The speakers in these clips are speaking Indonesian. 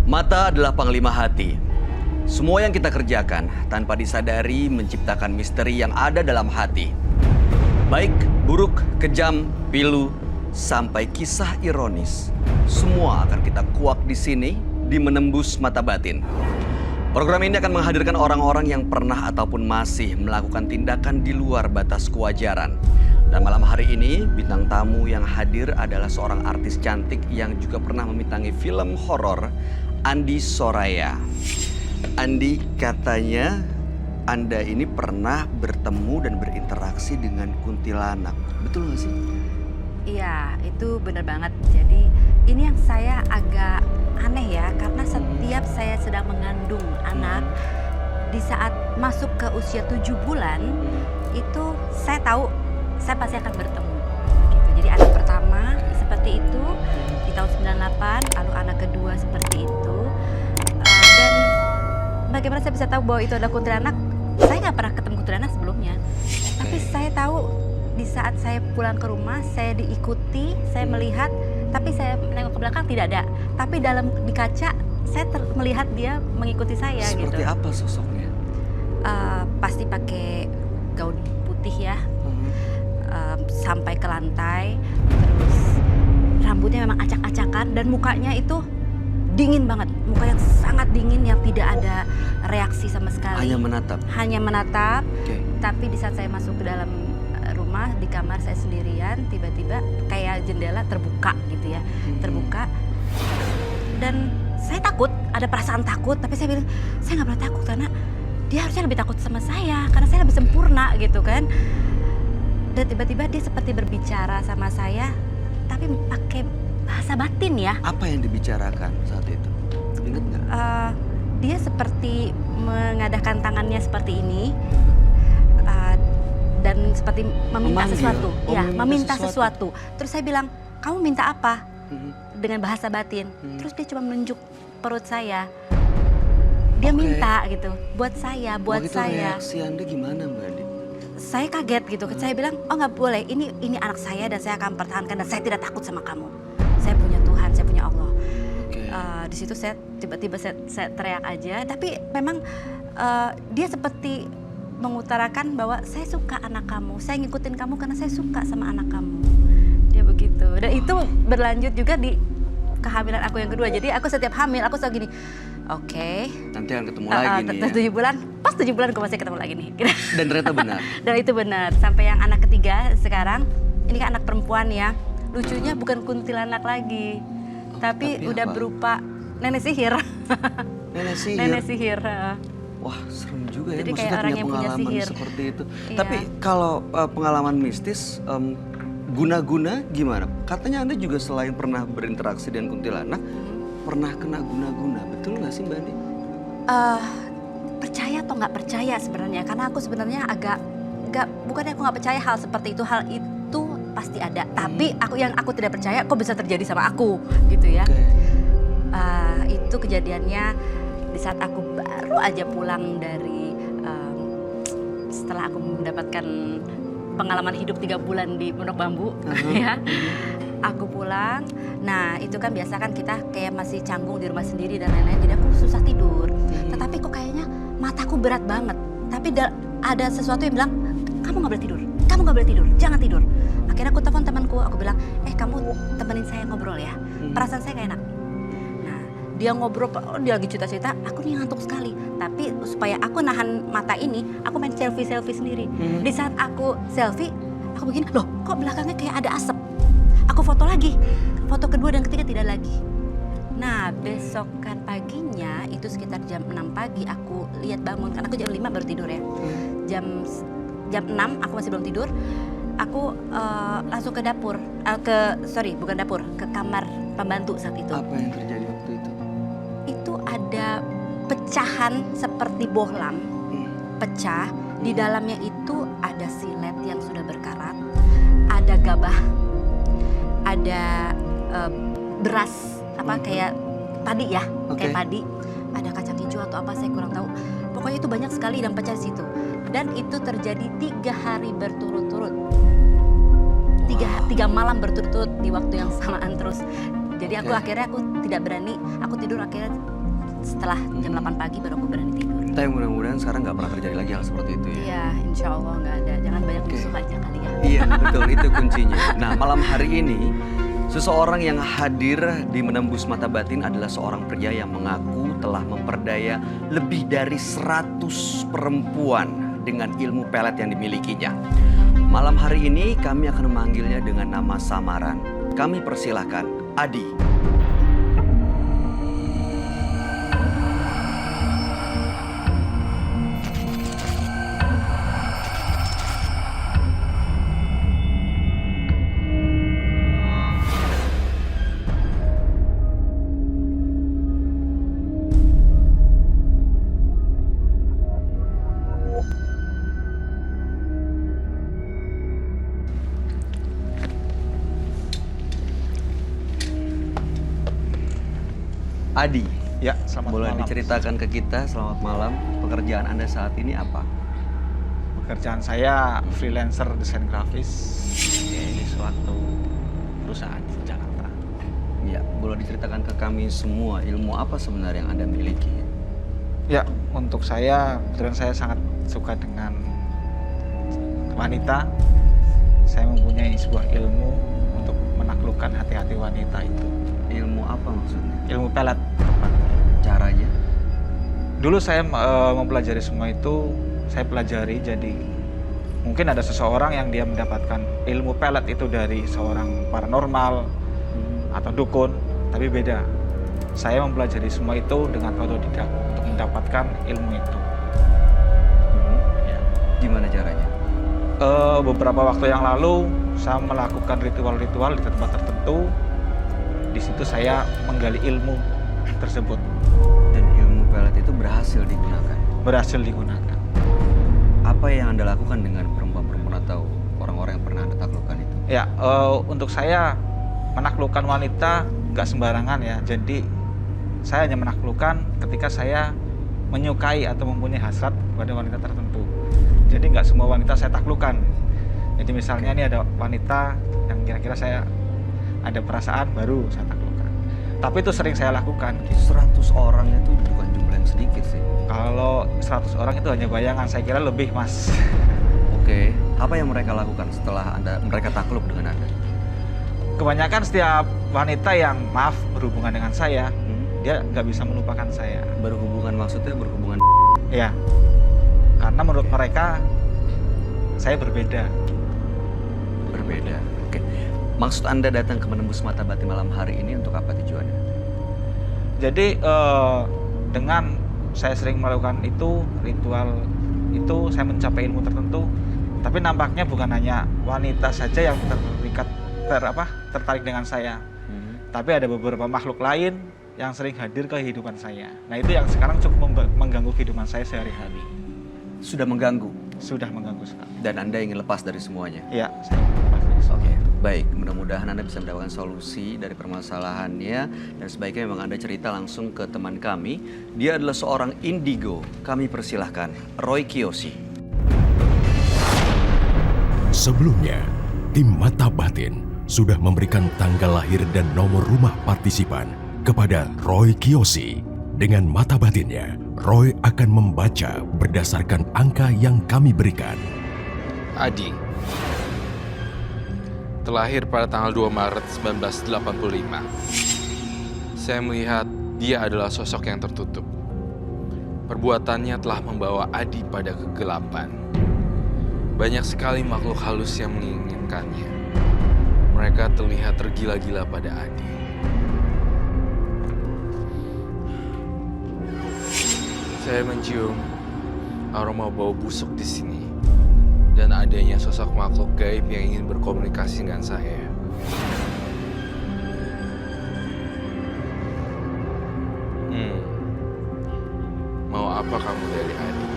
Mata adalah panglima hati. Semua yang kita kerjakan tanpa disadari menciptakan misteri yang ada dalam hati. Baik, buruk, kejam, pilu, sampai kisah ironis. Semua akan kita kuak di sini di Menembus Mata Batin. Program ini akan menghadirkan orang-orang yang pernah ataupun masih melakukan tindakan di luar batas kewajaran. Dan malam hari ini, bintang tamu yang hadir adalah seorang artis cantik yang juga pernah membintangi film horor, Andi Soraya. Andi, katanya Anda ini pernah bertemu dan berinteraksi dengan kuntilanak. Betul nggak sih? Iya, itu benar banget. Jadi ini yang saya agak aneh ya, karena setiap saya sedang mengandung anak, di saat masuk ke usia 7 bulan, itu saya tahu saya pasti akan bertemu. Gitu. Jadi anak pertama seperti itu di tahun 98, lalu anak kedua seperti itu. Dan bagaimana saya bisa tahu bahwa itu adalah kuntilanak? Saya nggak pernah ketemu kuntilanak sebelumnya. Tapi saya tahu di saat saya pulang ke rumah, saya diikuti, saya melihat, tapi saya menengok ke belakang tidak ada. Tapi di kaca, saya melihat dia mengikuti saya. Seperti gitu. apa sosoknya? Pasti pakai gaun putih ya, sampai ke lantai, terus rambutnya memang acak-acakan dan mukanya itu dingin banget, muka yang sangat dingin yang tidak ada reaksi sama sekali. Hanya menatap? Hanya menatap. Okay. Tapi di saat saya masuk ke dalam rumah, di kamar saya sendirian, tiba-tiba kayak jendela terbuka gitu ya, terbuka. Dan saya takut, ada perasaan takut, tapi saya bilang, saya nggak pernah takut karena dia harusnya lebih takut sama saya, karena saya lebih sempurna gitu kan. Dan tiba-tiba dia seperti berbicara sama saya, tapi pakai bahasa batin ya. Apa yang dibicarakan saat itu? Ingat nggak? Dia seperti mengadakan tangannya seperti ini, dan seperti meminta sesuatu. Ya, meminta sesuatu. Terus saya bilang, kamu minta apa? Dengan bahasa batin. Terus dia cuma menunjuk perut saya. Dia minta gitu, buat saya, buat saya. Reaksi Anda gimana, Mbak Andi? Saya kaget gitu. Saya bilang, oh nggak boleh. Ini anak saya dan saya akan pertahankan dan saya tidak takut sama kamu. Saya punya Tuhan, saya punya Allah. Di situ saya tiba-tiba saya teriak aja. Tapi memang dia seperti mengutarakan bahwa saya suka anak kamu. Saya ngikutin kamu karena saya suka sama anak kamu. Dia begitu. Dan itu berlanjut juga di kehamilan aku yang kedua. Jadi aku setiap hamil aku selalu gini. Oke. Nanti akan ketemu lagi nih ya. 7 bulan, pas 7 bulan aku masih ketemu lagi nih. Dan ternyata benar. Dan itu benar. Sampai yang anak ketiga sekarang, ini kan anak perempuan ya. Lucunya bukan kuntilanak lagi, tapi udah apa? Berupa nenek sihir. Nenek sihir. Nenek sihir. Wah, serem juga ya. Jadi maksudnya kayak orang punya yang punya pengalaman sihir seperti itu. Iya. Tapi kalau pengalaman mistis, guna-guna gimana? Katanya Anda juga selain pernah berinteraksi dengan kuntilanak, pernah kena guna-guna. Betul nggak sih, Mbak Andi? Percaya atau nggak percaya sebenarnya? Karena aku sebenarnya bukannya aku nggak percaya hal seperti itu. Hal itu pasti ada. Tapi yang aku tidak percaya kok bisa terjadi sama aku, gitu ya. Itu kejadiannya di saat aku baru aja pulang dari setelah aku mendapatkan pengalaman hidup 3 bulan di Pondok Bambu, ya. Aku pulang, nah itu kan biasa kan kita kayak masih canggung di rumah sendiri dan lain-lain, jadi aku susah tidur. Tetapi kok kayaknya mataku berat banget. Tapi ada sesuatu yang bilang, kamu nggak boleh tidur, kamu nggak boleh tidur, jangan tidur. Akhirnya aku telepon temanku, aku bilang, kamu temenin saya ngobrol ya, perasaan saya nggak enak. Nah dia ngobrol, dia lagi cerita-cerita, aku nih ngantuk sekali. Tapi supaya aku nahan mata ini, aku main selfie sendiri. Di saat aku selfie, aku begini, loh kok belakangnya kayak ada asap. Aku foto lagi, foto kedua dan ketiga tidak lagi. Nah besokan paginya, itu sekitar jam 6 pagi aku lihat bangun, karena aku jam 5 baru tidur ya. Jam 6 aku masih belum tidur, aku langsung ke dapur, bukan dapur, ke kamar pembantu saat itu. Apa yang terjadi waktu itu? Itu ada pecahan seperti bohlam, pecah. Di dalamnya itu ada silet yang sudah berkarat, ada gabah, ada beras kayak padi ya, kayak padi, ada kacang hijau atau apa saya kurang tahu. Pokoknya itu banyak sekali dan pecah di situ. Dan itu terjadi 3 hari berturut-turut, 3 malam berturut-turut di waktu yang samaan terus. Jadi akhirnya aku tidak berani, aku tidur akhirnya setelah jam 8 pagi baru aku berani tidur. Tapi mudah-mudahan sekarang nggak pernah terjadi lagi hal seperti itu ya. Iya, insya Allah nggak ada. Jangan banyak musuh aja kali ya. Iya betul, itu kuncinya. Nah malam hari ini seseorang yang hadir di Menembus Mata Batin adalah seorang pria yang mengaku telah memperdaya lebih dari 100 perempuan dengan ilmu pelet yang dimilikinya. Malam hari ini kami akan memanggilnya dengan nama samaran. Kami persilahkan Adi. Adi, Ya, selamat boleh malam. diceritakan ke kita selamat malam, pekerjaan Anda saat ini apa? Pekerjaan saya freelancer desain grafis di suatu perusahaan di Jakarta. Ya, boleh diceritakan ke kami semua ilmu apa sebenarnya yang Anda miliki? Ya, untuk saya, kebetulan saya sangat suka dengan wanita. Saya mempunyai sebuah ilmu untuk menaklukkan hati-hati wanita itu. Ilmu apa maksudnya? Ilmu pelet. Caranya? Dulu saya mempelajari semua itu, saya pelajari jadi mungkin ada seseorang yang dia mendapatkan ilmu pelet itu dari seorang paranormal atau dukun, tapi beda. Saya mempelajari semua itu dengan otodidak untuk mendapatkan ilmu itu. Ya. Gimana caranya? Beberapa waktu yang lalu saya melakukan ritual-ritual di tempat tertentu. Di situ saya menggali ilmu tersebut. Dan ilmu pelet itu berhasil digunakan. Berhasil digunakan. Apa yang Anda lakukan dengan perempuan-perempuan atau orang-orang yang pernah Anda taklukkan itu? Ya, untuk saya menaklukkan wanita nggak sembarangan ya. Jadi saya hanya menaklukkan ketika saya menyukai atau mempunyai hasrat pada wanita tertentu. Jadi nggak semua wanita saya taklukkan. Jadi misalnya ini ada wanita yang kira-kira saya ada perasaan baru saya taklukkan. Tapi itu sering saya lakukan. 100 orang itu bukan jumlah yang sedikit sih. Kalau 100 orang itu hanya bayangan, saya kira lebih, Mas. Oke, apa yang mereka lakukan setelah mereka takluk dengan Anda? Kebanyakan setiap wanita yang maaf berhubungan dengan saya, dia nggak bisa melupakan saya. Berhubungan maksudnya berhubungan? Ya, karena menurut mereka saya berbeda. Berbeda. Oke. Maksud Anda datang ke Menembus Mata Batin malam hari ini untuk apa tujuannya? Jadi dengan saya sering melakukan itu ritual itu saya mencapai ilmu tertentu, tapi nampaknya bukan hanya wanita saja yang tertarik dengan saya, tapi ada beberapa makhluk lain yang sering hadir ke kehidupan saya. Nah itu yang sekarang cukup mengganggu kehidupan saya sehari-hari. Sudah mengganggu? Sudah mengganggu sekali. Dan Anda ingin lepas dari semuanya? Ya, saya ingin lepas dari semuanya. Oke, baik. Mudah-mudahan Anda bisa mendapatkan solusi dari permasalahannya. Dan sebaiknya memang Anda cerita langsung ke teman kami. Dia adalah seorang indigo. Kami persilahkan Roy Kiyoshi. Sebelumnya, tim Mata Batin sudah memberikan tanggal lahir dan nomor rumah partisipan kepada Roy Kiyoshi. Dengan mata batinnya, Roy akan membaca berdasarkan angka yang kami berikan. Adi terlahir pada tanggal 2 Maret 1985. Saya melihat dia adalah sosok yang tertutup. Perbuatannya telah membawa Adi pada kegelapan. Banyak sekali makhluk halus yang menginginkannya. Mereka terlihat tergila-gila pada Adi. Saya mencium aroma bau busuk di sini dan adanya sosok makhluk gaib yang ingin berkomunikasi dengan saya. Mau apa kamu dari Adi?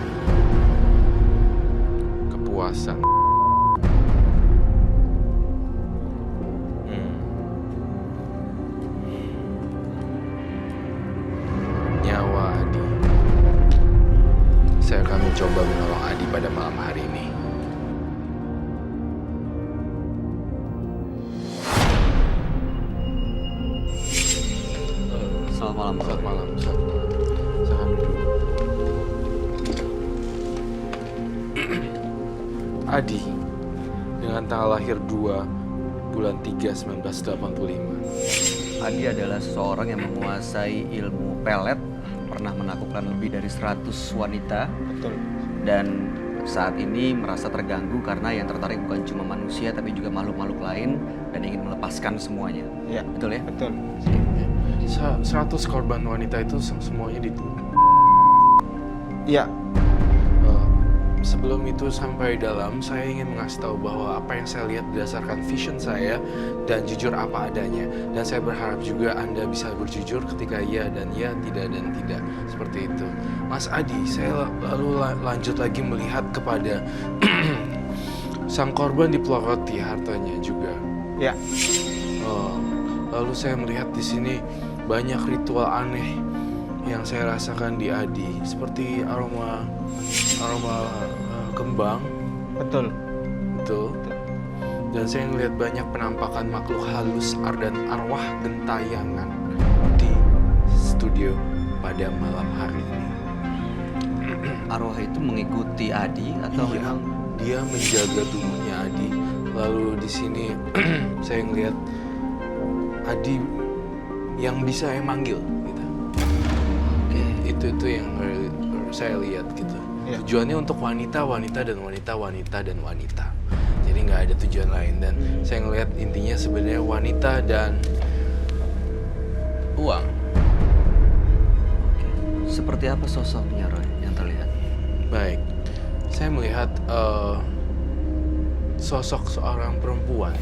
Kepuasan. Nyawa Adi. Saya akan mencoba menolong Adi pada malam hari ini. Selamat malam. Selamat malam. Selamat malam. Adi dengan tanggal lahir 2 bulan 3 1985. Adi adalah seseorang yang menguasai ilmu pelet, pernah menaklukkan lebih dari 100 wanita, Betul. dan saat ini merasa terganggu karena yang tertarik bukan cuma manusia tapi juga makhluk-makhluk lain dan ingin melepaskan semuanya. Iya. Betul ya? Betul. 100 korban wanita itu semuanya di Iya. Sebelum itu sampai dalam, saya ingin mengasih tahu bahwa apa yang saya lihat berdasarkan vision saya dan jujur apa adanya. Dan saya berharap juga Anda bisa berjujur ketika iya dan iya, tidak dan tidak. Seperti itu. Mas Adi, saya lalu lanjut lagi melihat kepada sang korban dipeloroti hartanya juga. Iya. Lalu saya melihat di sini banyak ritual aneh yang saya rasakan di Adi, seperti aroma kembang, Betul. betul. Dan saya melihat banyak penampakan makhluk halus dan arwah gentayangan di studio pada malam hari ini. Arwah itu mengikuti Adi atau Iya, memang dia menjaga tubuhnya Adi. Lalu di sini saya ngelihat Adi yang bisa manggil gitu. Itu yang saya lihat gitu. Iya. Tujuannya untuk wanita dan wanita. Jadi nggak ada tujuan lain, dan saya ngelihat intinya sebenarnya wanita dan uang. seperti apa sosoknya Roy yang terlihat? Baik, saya melihat sosok seorang perempuan.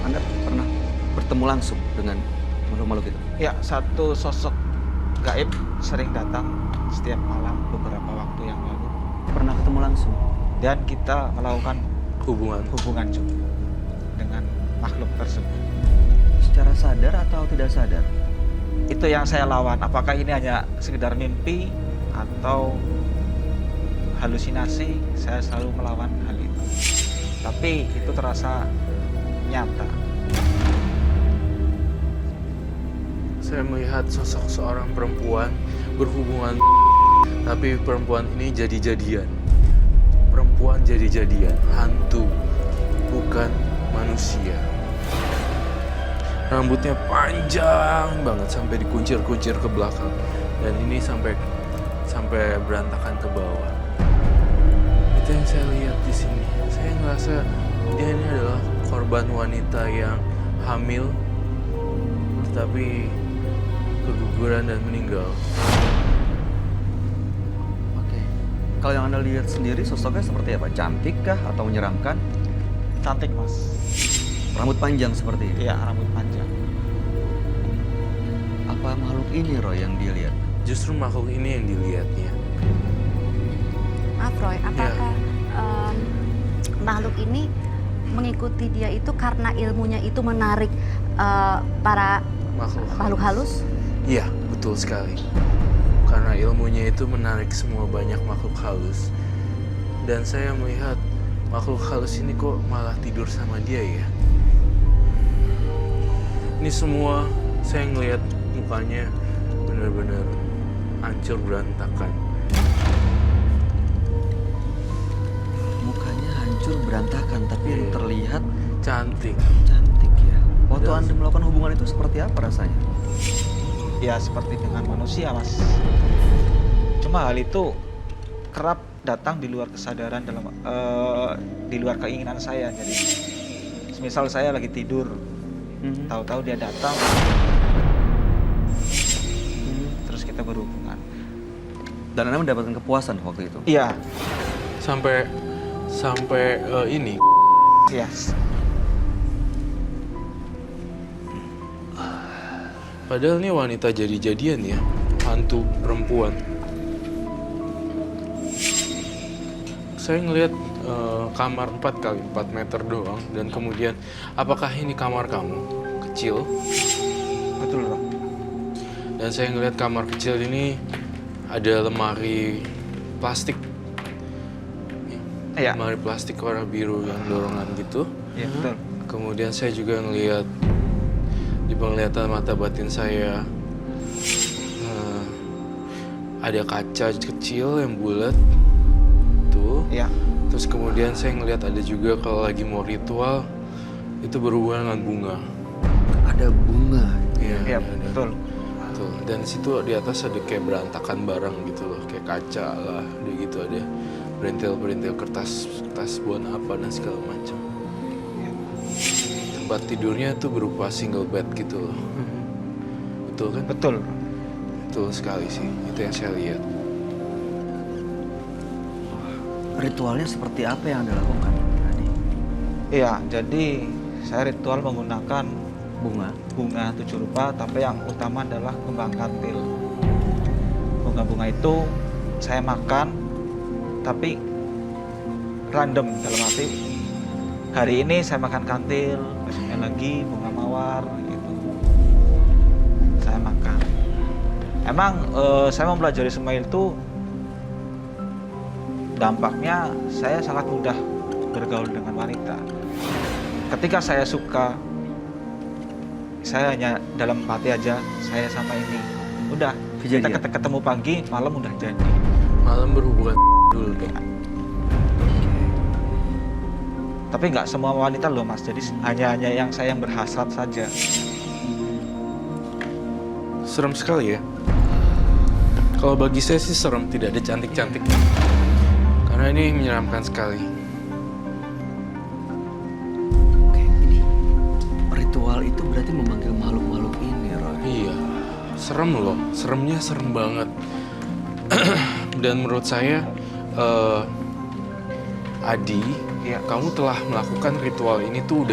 Anda pernah bertemu langsung dengan makhluk-makhluk itu? Ya, satu sosok gaib sering datang setiap malam beberapa waktu yang lalu. Pernah ketemu langsung? Dan kita melakukan Hubungan juga dengan makhluk tersebut. Secara sadar atau tidak sadar? Itu yang saya lawan. Apakah ini hanya sekedar mimpi atau halusinasi? Saya selalu melawan hal itu. Tapi itu terasa nyata. Saya melihat sosok seorang perempuan berhubungan, tapi perempuan ini jadi-jadian. Perempuan jadi-jadian, hantu, bukan manusia. Rambutnya panjang banget sampai dikuncir-kuncir ke belakang, dan ini sampai berantakan ke bawah. Itu yang saya lihat di sini. Saya ngerasa dia ini adalah korban wanita yang hamil, tapi keguguran dan meninggal. Oke. Kalau yang Anda lihat sendiri sosoknya seperti apa? Cantik kah atau menyeramkan? Cantik, Mas. Rambut panjang seperti ini? Iya, rambut panjang. Apa makhluk ini Roy yang dia lihat? Justru makhluk ini yang dilihatnya. Maaf Roy, apakah makhluk ini mengikuti dia itu karena ilmunya itu menarik para makhluk halus? Iya, betul sekali. Karena ilmunya itu menarik semua banyak makhluk halus. Dan saya melihat makhluk halus ini kok malah tidur sama dia ya. Ini semua saya ngelihat mukanya benar-benar hancur berantakan. Mukanya hancur berantakan, tapi yang Iya. terlihat Cantik. cantik ya. Waktu Dan- Anda melakukan hubungan itu seperti apa rasanya? Ya, seperti dengan manusia, Mas. Cuma hal itu kerap datang di luar kesadaran di luar keinginan saya. Jadi, misal saya lagi tidur, tahu-tahu dia datang, terus kita berhubungan. Dan Anda mendapatkan kepuasan waktu itu? Iya, Sampai ini. yes. Padahal ini wanita jadi-jadian ya, hantu perempuan. Saya ngelihat kamar 4 kali 4 meter doang, dan kemudian apakah ini kamar kamu? Kecil. Betul, Bro. Dan saya ngelihat kamar kecil ini ada lemari plastik. Iya. Lemari plastik warna biru yang dorongan gitu. Iya, betul. Kemudian saya juga ngelihat Di penglihatan mata batin saya ada kaca kecil yang bulat tuh. Iya. Terus kemudian saya ngelihat ada juga kalau lagi mau ritual itu berhubungan dengan bunga. Ada bunga. Iya, ada. betul. Betul. Dan di situ di atas ada kayak berantakan barang gitu loh, kayak kaca lah, ada gitu, ada perintil-perintil kertas buat apa dan segala macam. Tempat tidurnya tuh berupa single bed gitu loh. Betul kan? Betul. Betul sekali sih, itu yang saya lihat. Ritualnya seperti apa yang Anda lakukan tadi? Iya, jadi saya ritual menggunakan Bunga. 7 rupa, tapi yang utama adalah kembang kantil. Bunga-bunga itu saya makan, tapi random, dalam arti hari ini saya makan kantil, besoknya lagi bunga mawar gitu. Saya makan. Emang saya mempelajari semua itu dampaknya saya sangat mudah bergaul dengan wanita. Ketika saya suka, saya hanya dalam hati aja, saya sama ini. Udah, kita Kejadian. ketemu pagi, malam udah jadi. Malam berhubungan dulu dong. Tapi nggak semua wanita loh mas, jadi hanya yang saya yang berhasrat saja. Serem sekali ya. Kalau bagi saya sih serem, tidak ada cantik-cantiknya. Karena ini menyeramkan sekali. Oke, ini ritual itu berarti memanggil makhluk-makhluk ini, Roy. Iya, serem loh. Seremnya serem banget. Dan menurut saya, Adi, Iya. kamu telah melakukan ritual ini tuh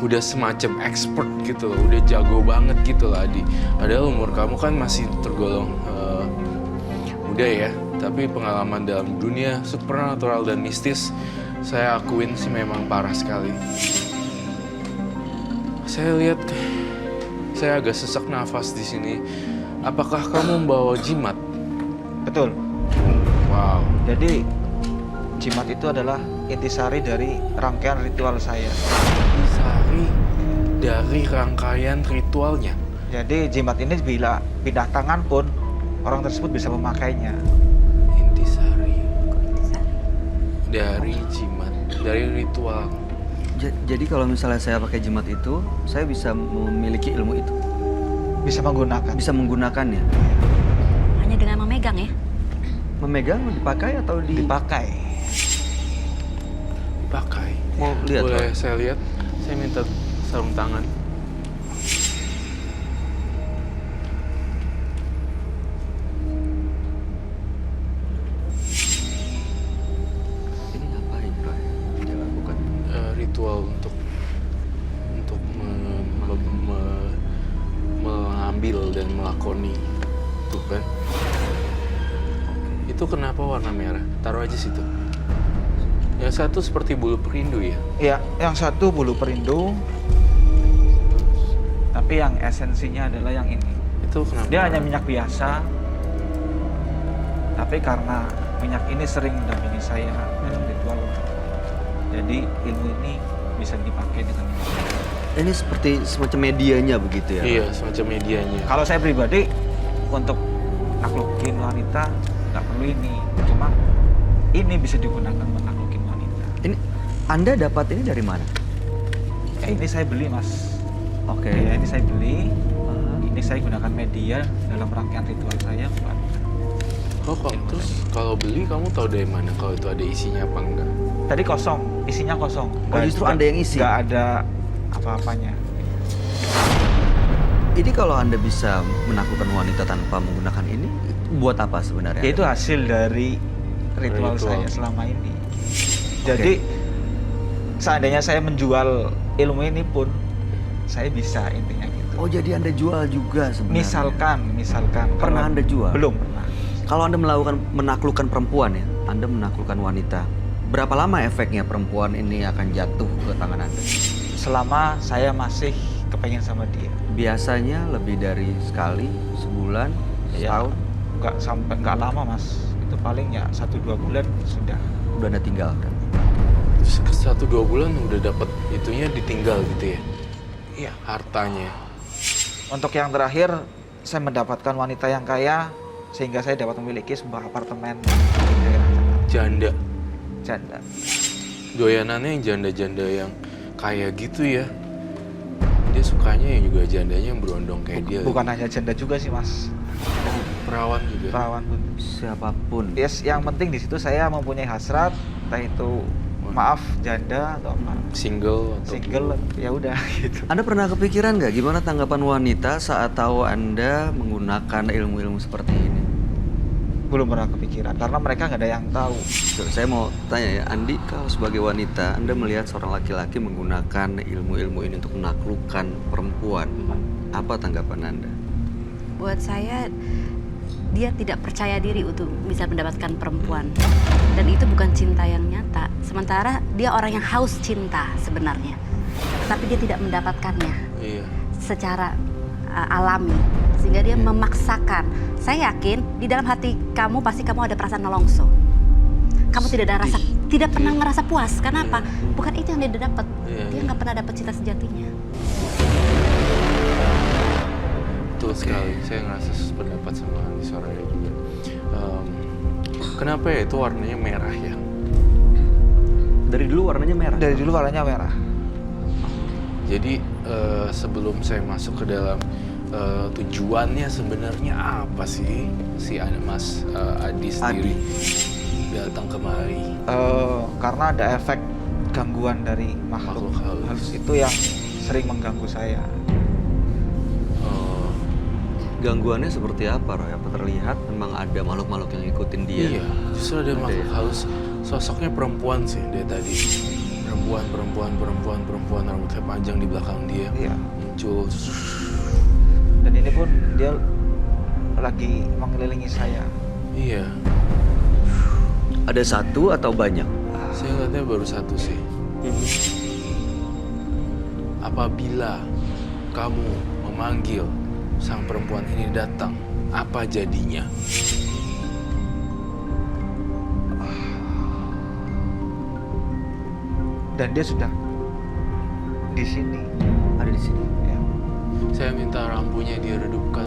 udah semacam expert gitu loh, udah jago banget gitu loh Adi. Padahal umur kamu kan masih tergolong muda ya, tapi pengalaman dalam dunia supernatural dan mistis saya akuin sih memang parah sekali. Saya lihat, saya agak sesak nafas di sini. Apakah kamu membawa jimat? Betul. Wow. Jadi jimat itu adalah intisari dari rangkaian ritual saya. Sari dari rangkaian ritualnya. Jadi jimat ini bila pindah tangan pun orang tersebut bisa memakainya. Intisari dari jimat, dari ritual. Jadi kalau misalnya saya pakai jimat itu, saya bisa memiliki ilmu itu, Bisa menggunakan. bisa menggunakannya. Hanya dengan memegang ya. Memegang, dipakai atau Dipakai. Pakai. Mau lihat, Boleh Roy? saya lihat? Saya minta sarung tangan. Ini ngapain, Roy? Dia lakukan. Ritual untuk mengambil dan melakoni, tuh kan? Itu kenapa warna merah? Taruh aja situ. Yang satu seperti bulu perindu ya. Iya, yang satu bulu perindu. Tapi yang esensinya adalah yang ini. Itu kenapa? Dia hanya minyak biasa. Tapi karena minyak ini sering mendampingi saya dalam ritual, jadi ilmu ini bisa dipakai dengan minyak. Ini seperti semacam medianya begitu ya? Iya, semacam medianya. Kalau saya pribadi untuk naklukin wanita nggak perlu ini, cuma ini bisa digunakan untuk naklukin wanita. Ini Anda dapat ini dari mana? Ini saya beli mas. Oke. Ya, ini saya beli. Ah. Ini saya gunakan media dalam rangkaian ritual saya. Oh, terus kalau beli kamu tahu dari mana kalau itu ada isinya apa enggak? Tadi kosong, isinya kosong. Oh, justru Anda yang isi? Nggak ada apa-apanya. Ini kalau Anda bisa menaklukkan wanita tanpa menggunakan ini, buat apa sebenarnya? Ya, itu hasil dari ritual Ritual. saya selama ini. Jadi seandainya saya menjual ilmu ini pun saya bisa intinya gitu. Oh, jadi Anda jual juga sebenarnya? Misalkan. Pernah kalau- Anda jual? Belum pernah. Kalau Anda menaklukkan perempuan ya, Anda menaklukkan wanita. Berapa lama efeknya perempuan ini akan jatuh ke tangan Anda? Selama saya masih kepengen sama dia. Biasanya lebih dari sekali, sebulan, Ya, setahun, nggak lama mas. Itu paling ya 1-2 bulan sudah. udah Anda tinggalkan. Terus 1-2 bulan udah dapat itunya ditinggal gitu ya? Iya. hartanya. Untuk yang terakhir, saya mendapatkan wanita yang kaya sehingga saya dapat memiliki sebuah apartemen di daerah Jakarta. Janda. Janda. Doyanannya yang janda-janda yang kaya gitu ya. Dia sukanya yang juga jandanya yang berondong kayak dia. Bukan hanya janda juga sih, Mas. Perawan juga. Perawan pun. Siapapun. Yes, yang penting di situ saya mempunyai hasrat, entah itu maaf janda atau apa. Single atau Single, ya udah gitu. Anda pernah kepikiran nggak gimana tanggapan wanita saat tahu Anda menggunakan ilmu-ilmu seperti ini? Belum pernah kepikiran karena mereka nggak ada yang tahu. Saya mau tanya ya, Andi, kalau sebagai wanita, Anda melihat seorang laki-laki menggunakan ilmu-ilmu ini untuk menaklukkan perempuan. Apa tanggapan Anda? Buat saya, dia tidak percaya diri untuk bisa mendapatkan perempuan. Dan itu bukan cinta yang nyata. Sementara dia orang yang haus cinta sebenarnya. Tapi dia tidak mendapatkannya Iya. secara alami. Sehingga dia memaksakan. Saya yakin di dalam hati kamu pasti kamu ada perasaan nelongso. Kamu tidak ada rasa, tidak pernah merasa puas. Karena apa? Bukan itu yang dia dapat. Dia nggak pernah dapat cinta sejatinya. Betul sekali. Saya ngerasa sependapat sama Andi suaranya juga. Kenapa ya itu warnanya merah ya? Dari dulu warnanya merah. Dari dulu warnanya merah. Jadi sebelum saya masuk ke dalam tujuannya sebenarnya apa sih si Mas Adi sendiri datang kemari? Karena ada efek gangguan dari makhluk Makhluk halus. halus itu yang sering mengganggu saya. Gangguannya seperti apa, Roy? Apa terlihat memang ada makhluk-makhluk yang ngikutin dia? Iya, justru ada makhluk halus. Sosoknya perempuan sih dia tadi. Perempuan, rambutnya panjang di belakang dia. Iya. Muncul. Dan ini pun dia lagi mengelilingi saya. Iya, Ada satu atau banyak? saya lihatnya baru satu sih. Apabila kamu memanggil sang perempuan ini datang, apa jadinya? Dan dia sudah di sini. Ada di sini. Ya. Saya minta rambunya diredupkan.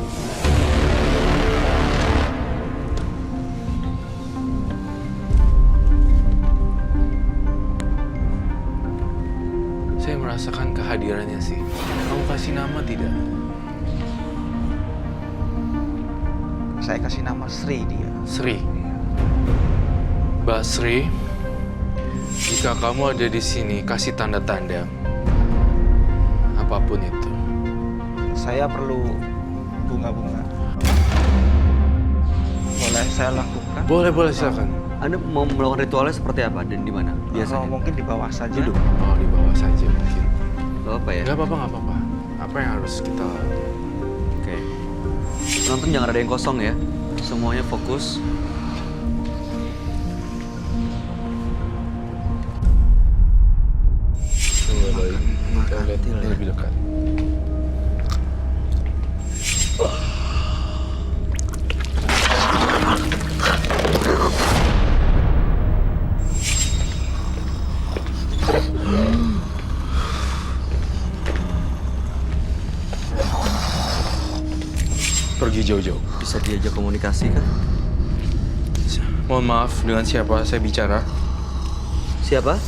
Saya merasakan kehadirannya sih. Kamu kasih nama tidak? Saya kasih nama Sri dia. Sri. Mbak Sri, jika kamu ada di sini, kasih tanda-tanda. Apapun itu. Saya perlu bunga-bunga. Boleh saya lakukan? Boleh, silakan. Anda mau melakukan ritualnya seperti apa dan di mana? Atau Biasanya. mungkin di bawah saja. Duduk. Oh, di bawah saja mungkin. Gak apa ya? Nggak apa-apa. Apa yang harus kita lakukan? Oke. Penonton jangan ada yang kosong ya. Semuanya fokus. Coba baik. Kita lihat Makatil ya. lebih dekat. Pergi jauh-jauh. Bisa diajak komunikasi kan? Mohon maaf, dengan siapa saya bicara? Siapa?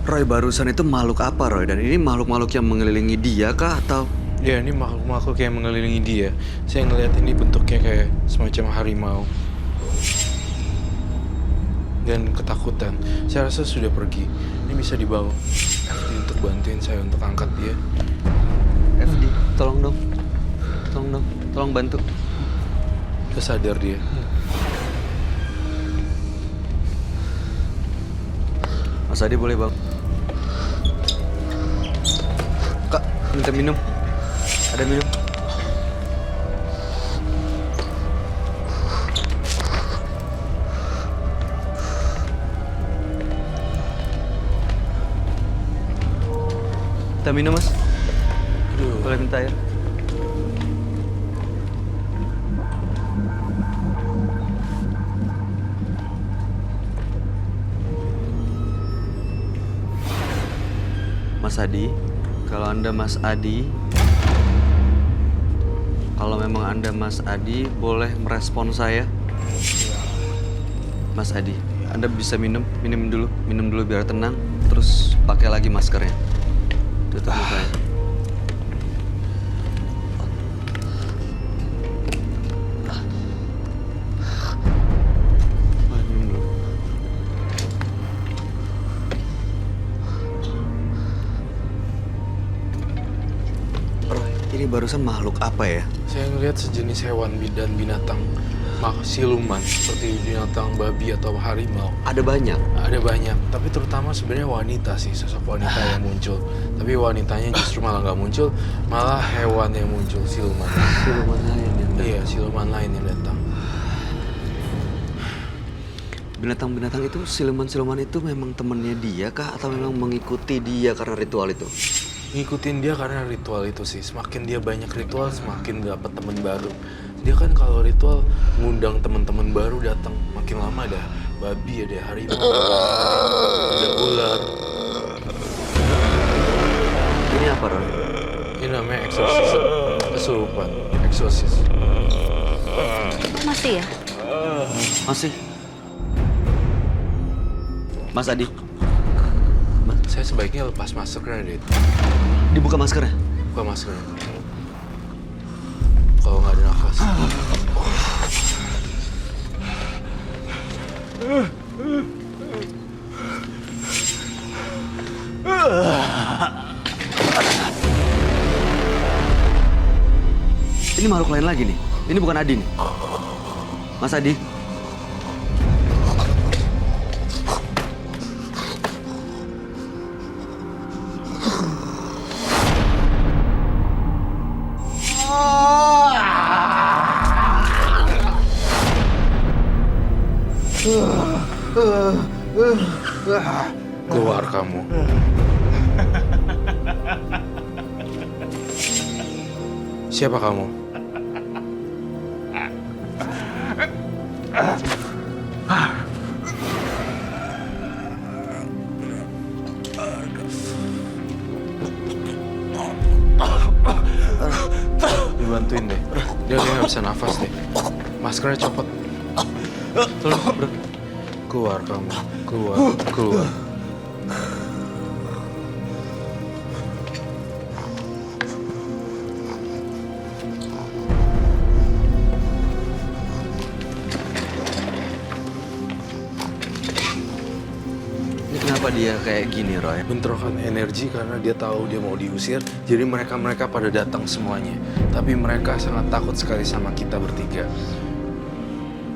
Roy, barusan itu makhluk apa, Roy? Dan ini makhluk-makhluk yang mengelilingi dia kah atau... Ya, ini makhluk-makhluk yang mengelilingi dia. Saya ngelihat ini bentuknya kayak semacam harimau. Dan ketakutan. Saya rasa sudah pergi. Ini bisa dibawa FD untuk bantuin saya untuk angkat dia. FD, tolong dong. Tolong bantu. Udah sadar dia. Mas Adi boleh bang? Kak, minta minum. Ada minum. Minta minum mas? Aduh. Boleh minta air? Mas Adi, kalau Anda Mas Adi, kalau memang Anda Mas Adi, boleh merespon saya. Mas Adi, Anda bisa minum dulu biar tenang, terus pakai lagi maskernya. Tutup mukanya. Minum dulu. Roy, ini barusan makhluk apa ya? Saya ngelihat sejenis hewan dan binatang siluman seperti binatang babi atau harimau. Ada banyak. Ada banyak, tapi terutama sebenarnya wanita sih, sosok wanita yang muncul. Tapi wanitanya justru malah nggak muncul, malah hewan yang muncul, siluman. Siluman lain yang datang. Iya, siluman lain yang datang. Binatang-binatang itu, siluman-siluman itu memang temennya dia kah? Atau memang mengikuti dia karena ritual itu? Ngikutin dia karena ritual itu sih. Semakin dia banyak ritual, semakin dapat teman baru. Dia kan kalau ritual ngundang teman-teman baru datang, makin lama ada babi, ada harimau, ada ular. Ini apa, Ron? Ini namanya eksorsis, kesurupan, eksorsis. Masih ya? Masih. Mas Adi, Saya sebaiknya lepas maskernya deh. dibuka maskernya. Buka maskernya. Kalau nggak ada nafas. Ini makhluk lain lagi nih. Ini bukan Adi nih. Mas Adi. Keluar kamu. Siapa kamu? Dibantuin deh. Dia nggak bisa nafas deh. Maskernya copot. Tolong, bro. Keluar kamu. Keluar. Ini kenapa dia kayak gini, Roy? Bentrokan energi karena dia tahu dia mau diusir. Jadi mereka pada datang semuanya. Tapi mereka sangat takut sekali sama kita bertiga.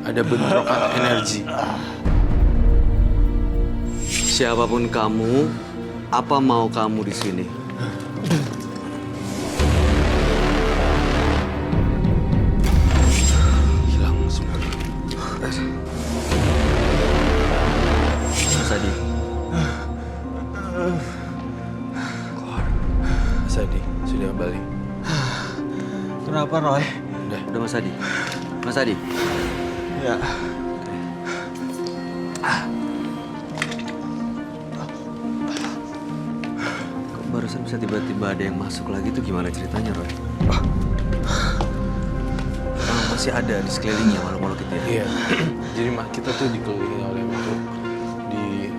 Ada bentrokan energi. Siapapun kamu, apa mau kamu di sini? Hilang semua. Mas Adi. Mas Adi, sudah balik. Kenapa, Roy? Udah Mas Adi. Mas Adi. Ya. Kok barusan bisa tiba-tiba ada yang masuk lagi tuh gimana ceritanya, Roy? Masih ada di sekelilingnya makhluk-makhluk itu ya? Iya. Jadi kita tuh dikelilingi oleh makhluk di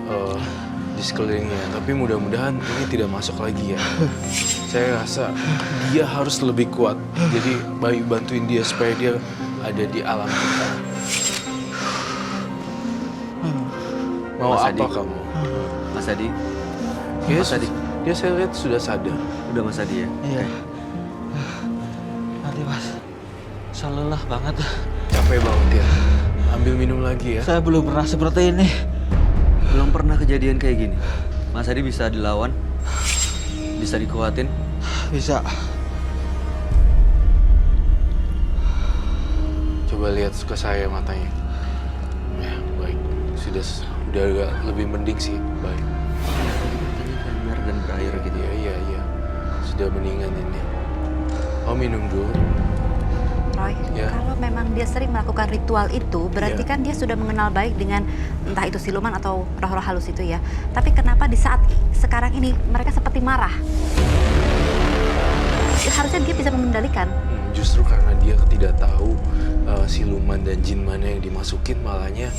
sekelilingnya. Tapi mudah-mudahan ini tidak masuk lagi ya. Saya rasa dia harus lebih kuat. Jadi baik bantuin dia supaya dia ada di alam kita. Mau Mas apa Adi. kamu? Mas Adi. Dia, Mas Adi. dia saya lihat sudah sadar. Udah Mas Adi ya? Iya. Nanti, Mas. Saya lelah banget. Capek banget ya. Ambil minum lagi ya. Saya belum pernah seperti ini. Belum pernah kejadian kayak gini. Mas Adi bisa dilawan? Bisa dikuatin? Bisa. Coba lihat ke saya matanya. Ya, baik. Udah agak lebih mending sih. Baik. Matanya kayak merah dan berair gitu ya? Iya. Sudah mendingan ini. Oh, minum dulu. Roy, Ya. kalau memang dia sering melakukan ritual itu, berarti Ya. kan dia sudah mengenal baik dengan entah itu siluman atau roh-roh halus itu ya. Tapi kenapa di saat sekarang ini mereka seperti marah? Ya, harusnya dia bisa mengendalikan. Justru karena dia tidak tahu siluman dan jin mana yang dimasukin, malahnya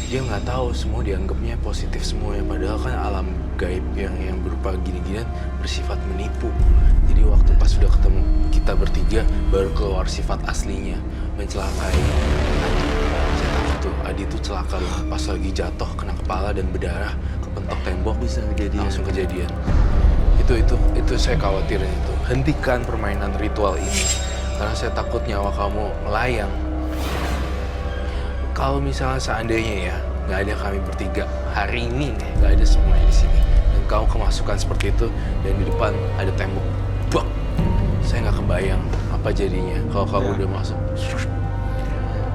dia nggak tahu, semua dianggapnya positif semuanya. Padahal kan alam gaib yang berupa gini-ginian bersifat menipu. Jadi waktu pas sudah ketemu kita bertiga, baru keluar sifat aslinya, mencelakai Adi. Saya takut tuh, Adi tuh celaka loh. Pas lagi jatuh, kena kepala dan berdarah, kepentok tembok, Bisa kejadian. langsung kejadian. Itu saya khawatirin itu. Hentikan permainan ritual ini. Karena saya takut nyawa kamu melayang. Kalau misalnya seandainya ya, nggak ada kami bertiga hari ini nih, nggak ada semuanya di sini, dan kamu kemasukan seperti itu, dan di depan ada tembok, bak, saya nggak kebayang apa jadinya kalau kamu udah masuk.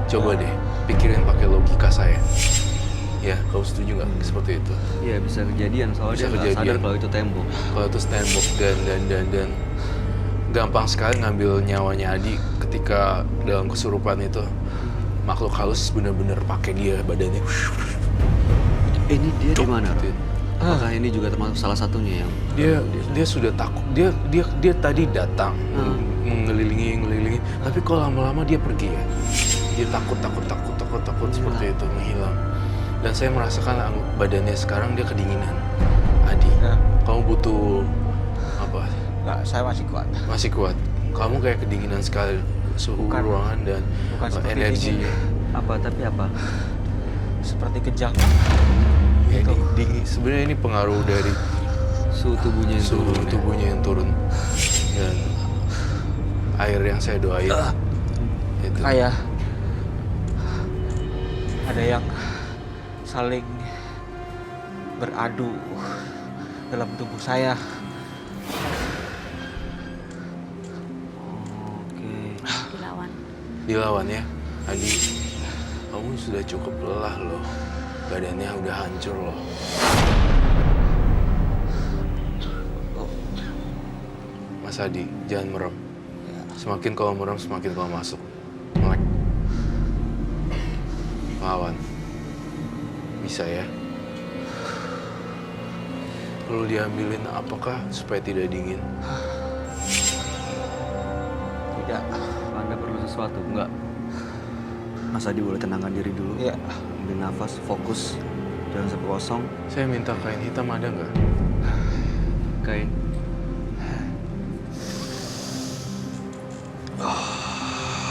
Coba deh, pikirin pakai logika saya. Ya, kamu setuju nggak seperti itu? Iya, bisa kejadian soalnya Bisa dia nggak sadar kejadian. kalau itu tembok. Kalau itu tembok dan gampang sekali ngambil nyawanya Adi ketika dalam kesurupan itu. Makhluk halus bener-bener pakai dia badannya. Ini dia di mana, Gitu. Roy? Apakah ini juga termasuk salah satunya yang Dia sudah takut. Dia tadi datang mengelilingi, tapi kalau lama-lama dia pergi ya. Dia takut seperti itu, menghilang. Dan saya merasakan badannya sekarang dia kedinginan. Adi, Ya. kamu butuh apa? Nggak, saya masih kuat. Masih kuat. Kamu kayak kedinginan sekali, suhu Bukan. ruangan dan Bukan seperti energi. dingin. tapi apa? Seperti kejang. Ya, Gitu. dingin. Sebenarnya ini pengaruh dari Suhu tubuhnya yang suhu turun. Ya? tubuhnya yang turun dan air yang saya doain. Itu. Kayak ada yang saling beradu dalam tubuh saya. Oke. Dilawan. Dilawan ya, Adi. Kamu sudah cukup lelah loh. Badannya udah hancur loh. Mas Adi, jangan merem. Semakin kau merem, semakin kau masuk. Melek. Lawan. Bisa ya? Perlu diambilin apakah supaya tidak dingin? Tidak. Anda perlu sesuatu? Enggak. Mas Adi boleh tenangkan diri dulu. Iya. Ambil nafas, fokus. Jangan sampai kosong. Saya minta kain hitam ada nggak? Kain.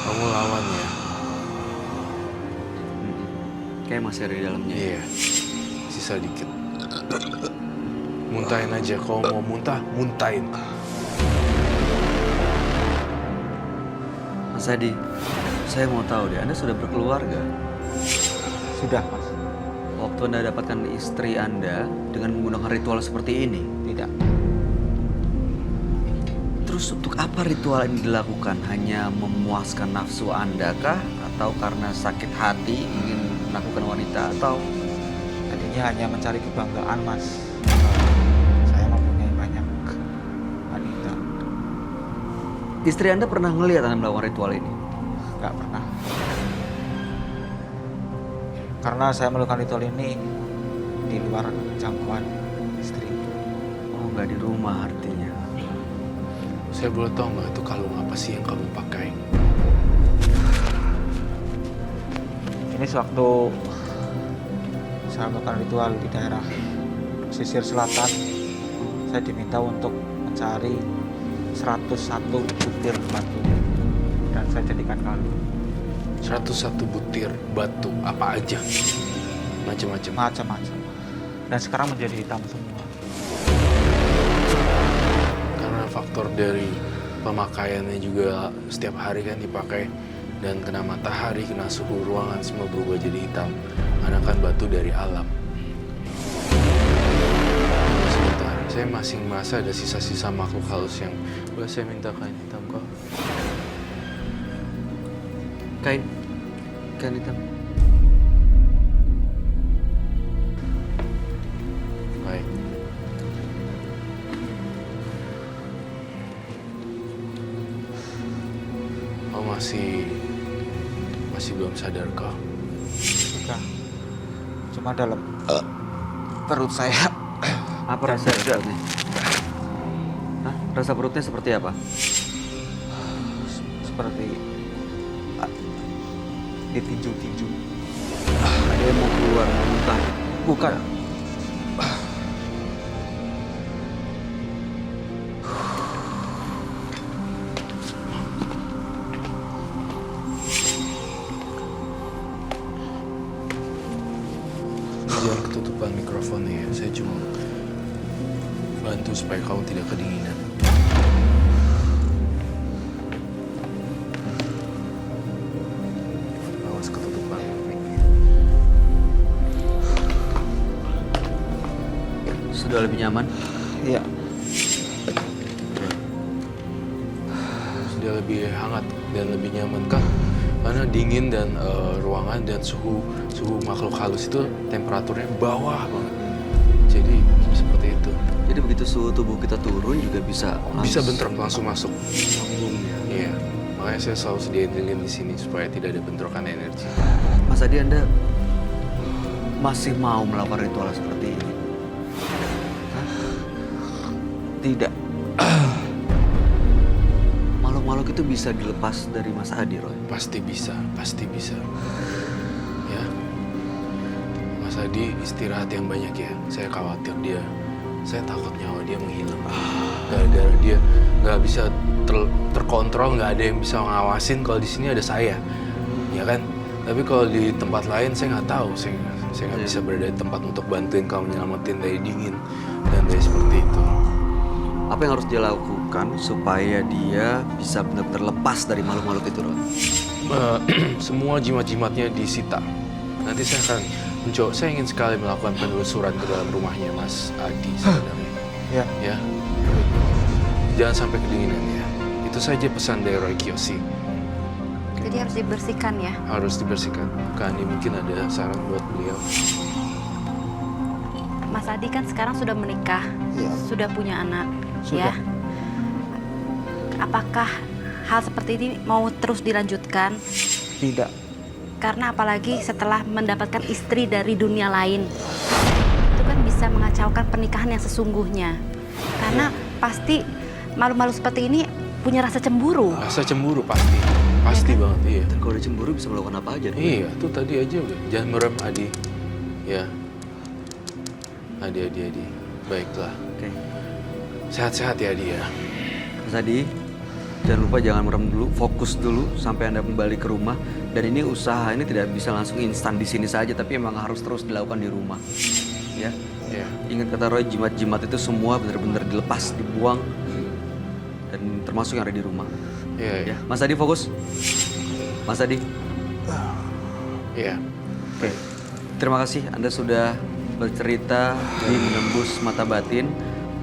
Kamu lawan ya? Kayak masih ada di dalamnya. Iya. Sisa dikit. Muntahin aja. Kalau mau muntah, muntahin. Mas Adi, saya mau tahu deh, Anda sudah berkeluarga. Sudah, Mas. Waktu Anda dapatkan istri Anda dengan menggunakan ritual seperti ini, Tidak. terus untuk apa ritual ini dilakukan? Hanya memuaskan nafsu Anda kah? Atau karena sakit hati ingin melakukan wanita? Atau Tadinya hanya mencari kebanggaan, Mas. Saya mempunyai banyak wanita. istri Anda pernah ngelihat Anda melakukan ritual ini? Nggak pernah. Karena saya melakukan ritual ini di luar jangkauan istri. Oh, nggak di rumah artinya. Saya boleh tahu nggak itu kalung apa sih yang kamu pakai? Ini sewaktu saya melakukan ritual di daerah pesisir selatan, saya diminta untuk mencari 101 butir batu dan saya jadikan kalung. 101 butir batu apa aja? Macam-macam. Macam-macam. Dan sekarang menjadi hitam semua. Karena faktor dari pemakaiannya juga setiap hari kan dipakai dan kena matahari, kena suhu ruangan semua berubah jadi hitam. Karena kan batu dari alam. Sebentar, saya masih merasa ada sisa-sisa makhluk halus yang boleh saya minta kain hitam kok. Kain hitam. Baik. Oh masih belum sadar kau? Sudah. Cuma dalam perut saya Apa rasanya? Hah? Rasa perutnya seperti apa? seperti ditinju-tinju. Ada yang mau keluar muntah. Bukan. Jangan ketutupan mikrofonnya ya. Saya cuma bantu supaya kamu tidak kedinginan. Awas ketutupan mic-nya. Sudah lebih nyaman? Iya. Sudah lebih hangat dan lebih nyaman kan? Karena dingin dan ruangan dan suhu makhluk halus itu temperaturnya bawah banget. Jadi seperti itu. Jadi begitu suhu tubuh kita turun juga bisa Bentrok langsung masuk. Iya. Makanya saya selalu sediain lilin di sini supaya tidak ada bentrokan energi. Mas Adi, Anda masih mau melakukan ritual seperti ini? Hah? Tidak. Makhluk-makhluk itu bisa dilepas dari Mas Adi, Roy? Pasti bisa. Ya. Mas Adi istirahat yang banyak ya. Saya khawatir saya takut nyawa dia menghilang. Gara-gara dia nggak bisa terkontrol, nggak ada yang bisa ngawasin kalau di sini ada saya, ya kan? Tapi kalau di tempat lain saya nggak tahu, saya nggak bisa berada di tempat untuk bantuin kamu nyelamatin dari dingin dan dari seperti itu. Apa yang harus dia lakukan supaya dia bisa benar-benar lepas dari makhluk-makhluk itu, Roy? Semua jimat-jimatnya disita. Nanti saya akan mencoba. Saya ingin sekali melakukan penelusuran ke dalam rumahnya Mas Adi sebenarnya. Ya. Ya, jangan sampai kedinginan ya. Itu saja pesan dari Roy Kiyoshi. Jadi harus dibersihkan ya. Harus dibersihkan. Kak Andi mungkin ada saran buat beliau. Mas Adi kan sekarang sudah menikah, Iya. sudah punya anak, Sudah. ya. Apakah hal seperti ini mau terus dilanjutkan? Tidak. Karena apalagi setelah mendapatkan istri dari dunia lain, itu kan bisa mengacaukan pernikahan yang sesungguhnya. Karena pasti makhluk-makhluk seperti ini punya rasa cemburu. Rasa cemburu pasti banget iya. Dan kalau dia cemburu bisa melakukan apa aja? Roy? Iya, tuh tadi aja udah. Jangan merem Adi. Ya. Adi. Baiklah. Oke. Sehat-sehat ya Adi ya. Mas Adi, jangan lupa jangan merem dulu, fokus dulu sampai Anda kembali ke rumah. Dan ini usaha ini tidak bisa langsung instan di sini saja, tapi emang harus terus dilakukan di rumah. Ya. Ya. Ingat kata Roy, jimat-jimat itu semua benar-benar dilepas, dibuang, dan termasuk yang ada di rumah. Iya. Ya, Mas Adi fokus. Mas Adi, Iya. oke. Terima kasih Anda sudah bercerita di Menembus Mata Batin.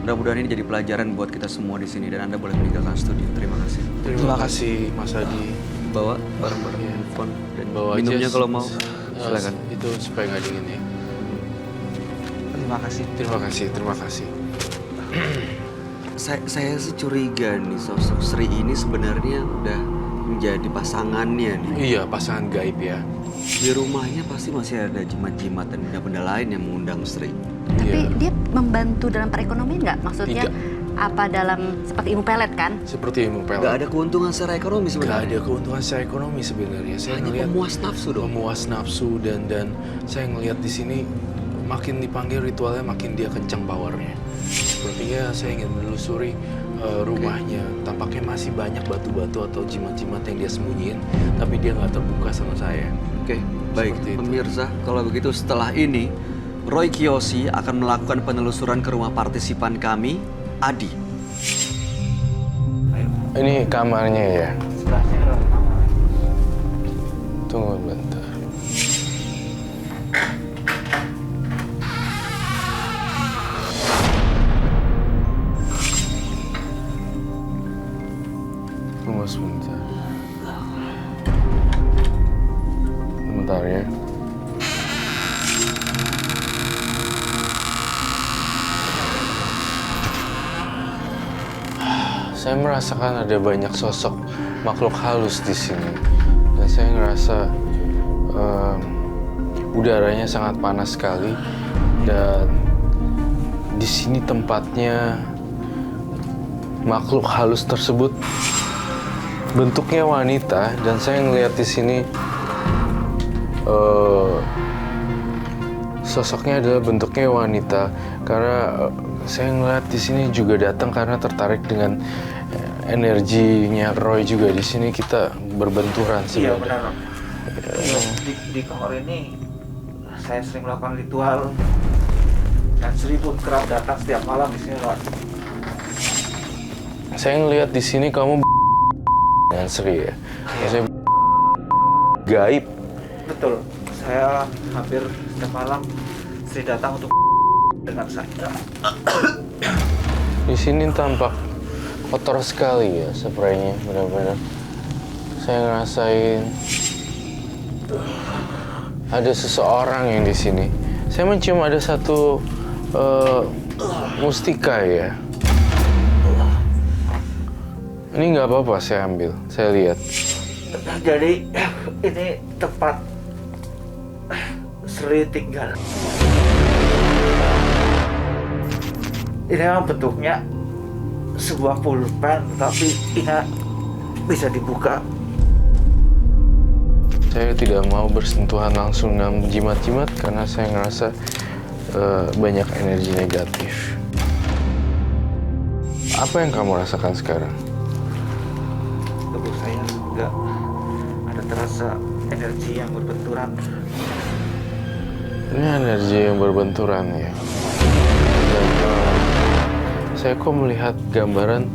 Mudah-mudahan ini jadi pelajaran buat kita semua di sini dan Anda boleh meninggalkan studio. Terima kasih. Terima kasih Mas Adi. Bawa barang-barang handphone dan Bawa minumnya aja kalau mau. Silakan. Itu supaya nggak dingin ya. Terima kasih. Terima kasih. Saya sih curiga nih sosok Sri ini sebenarnya udah menjadi pasangannya nih. Iya, pasangan gaib ya. Di rumahnya pasti masih ada jimat-jimat dan benda-benda lain yang mengundang Sri. Tapi Iya. dia membantu dalam perekonomian nggak? Maksudnya Tidak. apa dalam seperti ilmu pelet kan? Seperti ilmu pelet. Gak ada keuntungan secara ekonomi Nggak sebenarnya. ada keuntungan secara ekonomi sebenarnya. Saya Hanya ngelihat pemuas nafsu dong. memuas nafsu dan saya ngelihat di sini makin dipanggil ritualnya makin dia kencang powernya. Sepertinya saya ingin menelusuri rumahnya. Tampaknya masih banyak batu-batu atau jimat-jimat yang dia sembunyiin, tapi dia nggak terbuka sama saya. Oke, baik. Seperti itu. Pemirsa, kalau begitu setelah ini Roy Kiyoshi akan melakukan penelusuran ke rumah partisipan kami, Adi. Ini kamarnya ya. Tunggu bentar. Tunggu sebentar. Sebentar ya. Saya merasakan ada banyak sosok makhluk halus di sini. Dan saya ngerasa udaranya sangat panas sekali. Dan di sini tempatnya makhluk halus tersebut bentuknya wanita, dan saya ngelihat di sini sosoknya adalah bentuknya wanita. Karena saya ngelihat di sini juga datang karena tertarik dengan energinya Roy juga. Di sini kita berbenturan sih. Iya benar. Di kamar ini saya sering melakukan ritual dan Sri pun kerap datang setiap malam di sini, Pak. Saya ngelihat di sini kamu dengan Sri ya. Saya gaib. Betul. Saya hampir setiap malam Sri datang untuk dengan saya. Di sini tampak kotor sekali ya spraynya, benar-benar. Saya ngerasain ada seseorang yang di sini. Saya mencium ada satu mustika ya. Ini nggak apa-apa, saya ambil, saya lihat. Jadi ini tempat Sri tinggal. Ini memang bentuknya sebuah pulpen, tapi ini bisa dibuka. Saya tidak mau bersentuhan langsung dengan jimat-jimat karena saya ngerasa banyak energi negatif. Apa yang kamu rasakan sekarang? Tubuh saya enggak ada terasa energi yang berbenturan. Ini energi yang berbenturan ya. Dan saya kok melihat gambaran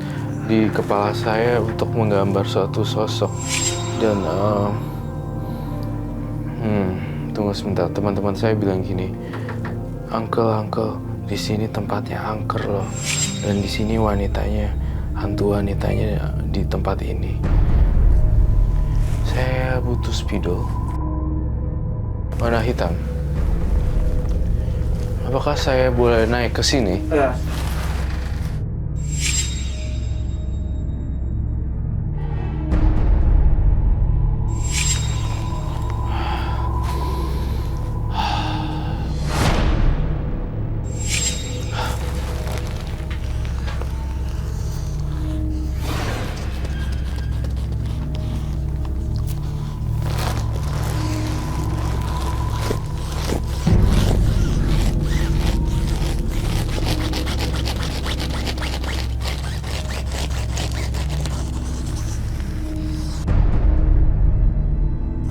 di kepala saya untuk menggambar suatu sosok. Dan tunggu sebentar, teman-teman saya bilang gini, Uncle, di sini tempatnya angker loh, dan di sini wanitanya, hantu wanitanya di tempat ini. Saya butuh spidol warna hitam. Apakah saya boleh naik ke sini? Ya.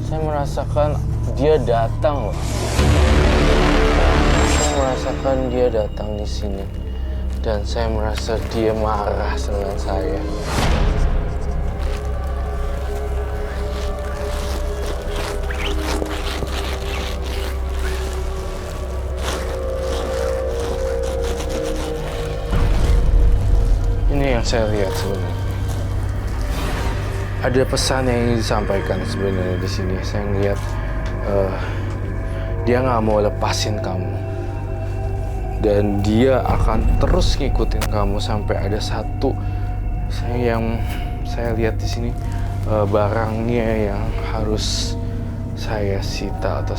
Saya merasakan dia datang loh. Saya merasakan dia datang di sini. Dan saya merasa dia marah dengan saya. Ini yang saya lihat sebenarnya. Ada pesan yang ingin disampaikan sebenarnya di sini. Saya ngeliat dia nggak mau lepasin kamu, dan dia akan terus ngikutin kamu sampai ada satu yang saya lihat di sini, barangnya yang harus saya sita atau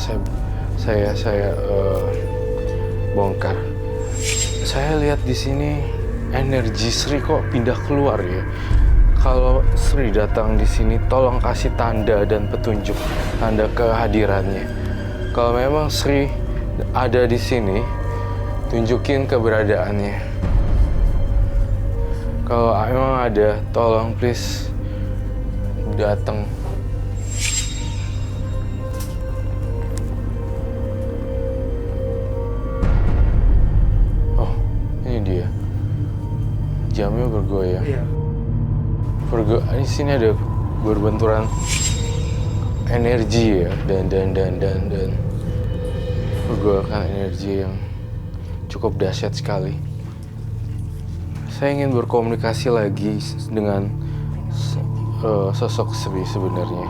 saya bongkar. Saya lihat di sini energi Sri kok pindah keluar ya. Kalau Sri datang di sini, tolong kasih tanda dan petunjuk, tanda kehadirannya. Kalau memang Sri ada di sini, tunjukin keberadaannya. Kalau memang ada, tolong please datang. Oh, ini dia. Jamnya bergoyang. Iya. Di sini ada berbenturan energi ya, dan pergolakan energi yang cukup dahsyat sekali. Saya ingin berkomunikasi lagi dengan sosok Sri sebenarnya.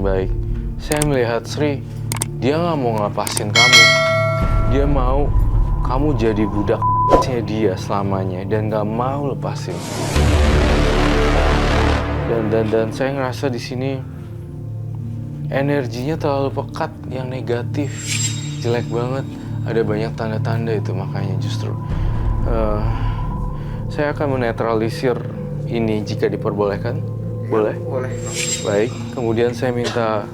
Baik. Saya melihat Sri, dia nggak mau ngelepasin kamu. Dia mau kamu jadi budaknya dia selamanya dan gak mau lepasin. Dan saya ngerasa di sini energinya terlalu pekat, yang negatif, jelek banget. Ada banyak tanda-tanda itu, makanya justru saya akan menetralisir ini jika diperbolehkan. Boleh? Boleh. Baik. Kemudian saya minta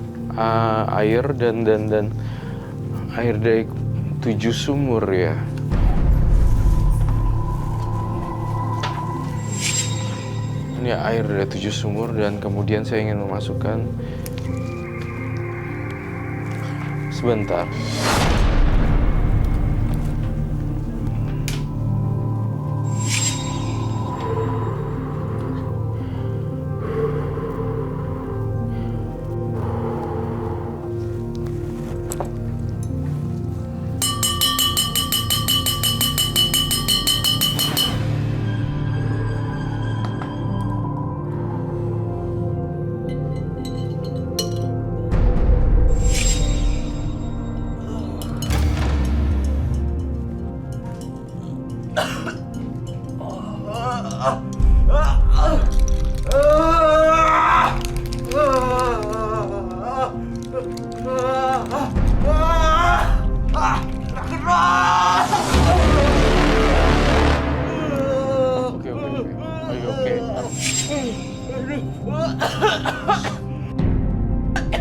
air dan air dari 7 sumur ya. Ini air dari 7 sumur dan kemudian saya ingin memasukkan sebentar.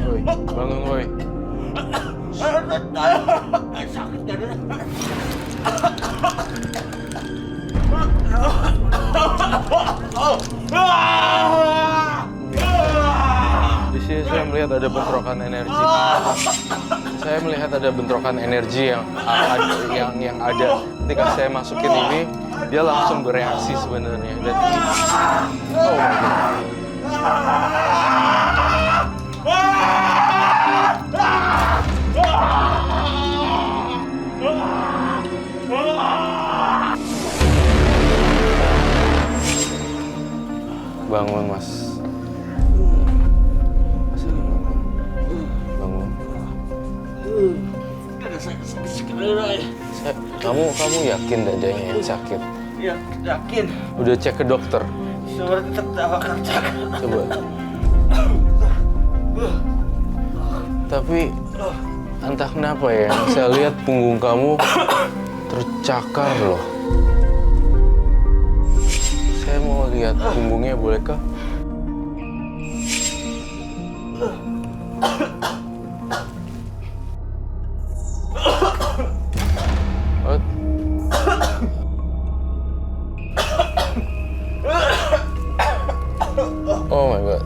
Woi, bangun woi. Di sini saya melihat ada bentrokan energi. Saya melihat ada bentrokan energi yang ada ketika saya masukin ini, dia langsung bereaksi sebenarnya. Dan ini, oh my God. Bangun mas. Mas lagi bangun. Kamu yakin dadanya yang sakit? Iya, yakin. Udah cek ke dokter? Seperti tertawa kerja. Coba. Tapi entah kenapa ya, saya lihat punggung kamu tercakar loh. Saya mau lihat punggungnya, bolehkah? What? Oh my God.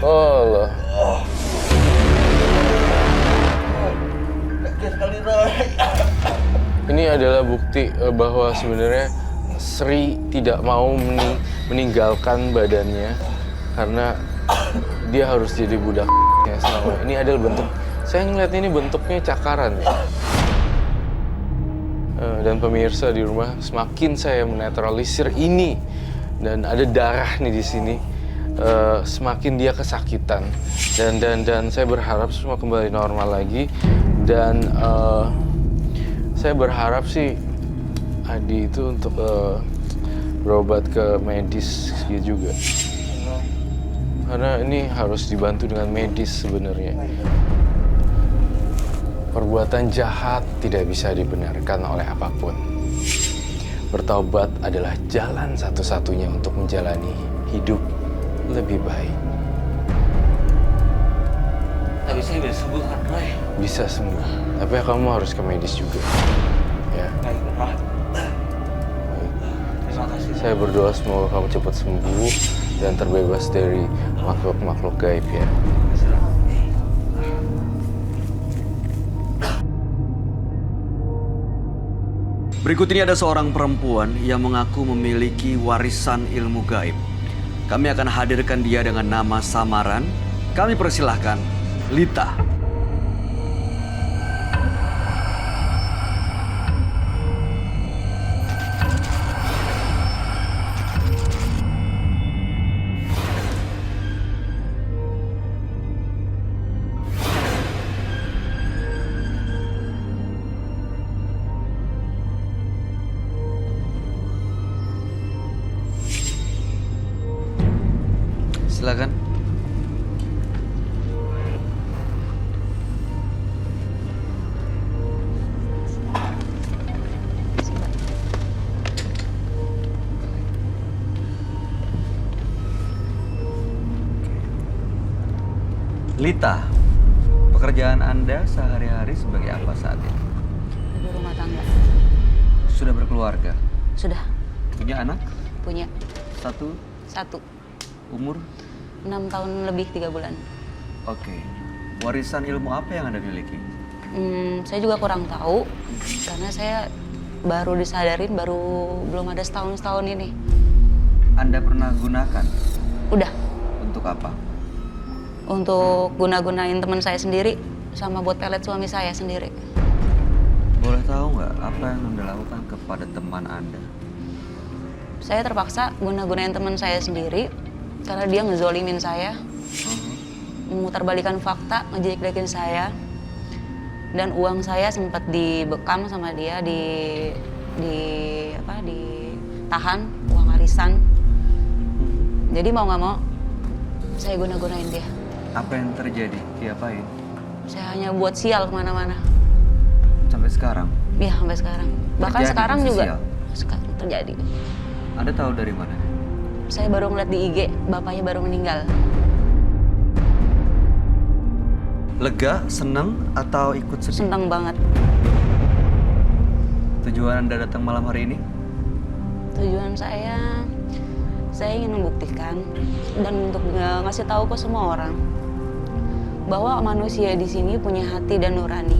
Oh Allah. Ini adalah bukti bahwa sebenarnya Sri tidak mau meninggalkan badannya karena dia harus jadi budaknya selama. Ini adalah bentuk, saya ngeliat ini bentuknya cakaran ya. Dan pemirsa di rumah, semakin saya menetralisir ini dan ada darah nih di sini, semakin dia kesakitan. Dan saya berharap semua kembali normal lagi. Dan saya berharap sih Adi itu untuk berobat ke medis gitu juga. Karena ini harus dibantu dengan medis sebenarnya. Perbuatan jahat tidak bisa dibenarkan oleh apapun. Bertaubat adalah jalan satu-satunya untuk menjalani hidup lebih baik. Tapi saya bisa sembuh kan, Roy? Bisa sembuh, tapi kamu harus ke medis juga. Ya. Baik, Roy. Terima kasih. Saya berdoa semoga kamu cepat sembuh dan terbebas dari makhluk-makhluk gaib ya. Berikut ini ada seorang perempuan yang mengaku memiliki warisan ilmu gaib. Kami akan hadirkan dia dengan nama samaran. Kami persilahkan Lita. silakan. Lita, pekerjaan Anda sehari-hari sebagai apa saat ini? Ibu rumah tangga. Sudah berkeluarga? Sudah Punya anak? punya Satu? satu. Umur? 6 tahun lebih 3 bulan. Oke. Warisan ilmu apa yang Anda miliki? Saya juga kurang tahu karena saya baru disadarin belum ada setahun ini. Anda pernah gunakan? Udah Untuk apa? untuk guna-gunain teman saya sendiri sama buat pelet suami saya sendiri. Boleh tahu nggak apa yang Anda lakukan kepada teman Anda? Saya terpaksa guna-gunain teman saya sendiri karena dia ngezolimin saya, memutarbalikan fakta, ngejelek-jelekin saya, dan uang saya sempat dibekam sama dia, ditahan uang arisan. Jadi mau nggak mau saya guna-gunain dia. Apa yang terjadi? Diapain? Saya hanya buat sial kemana-mana. Sampai sekarang? Iya sampai sekarang. Bahkan Terjadi sekarang masih juga sial? terjadi. Anda tahu dari mana? Saya baru ngeliat di IG, bapaknya baru meninggal. Lega, senang, atau ikut sedih? Senang banget. Tujuan Anda datang malam hari ini? Tujuan saya ingin membuktikan dan untuk ngasih tahu ke semua orang bahwa manusia di sini punya hati dan nurani.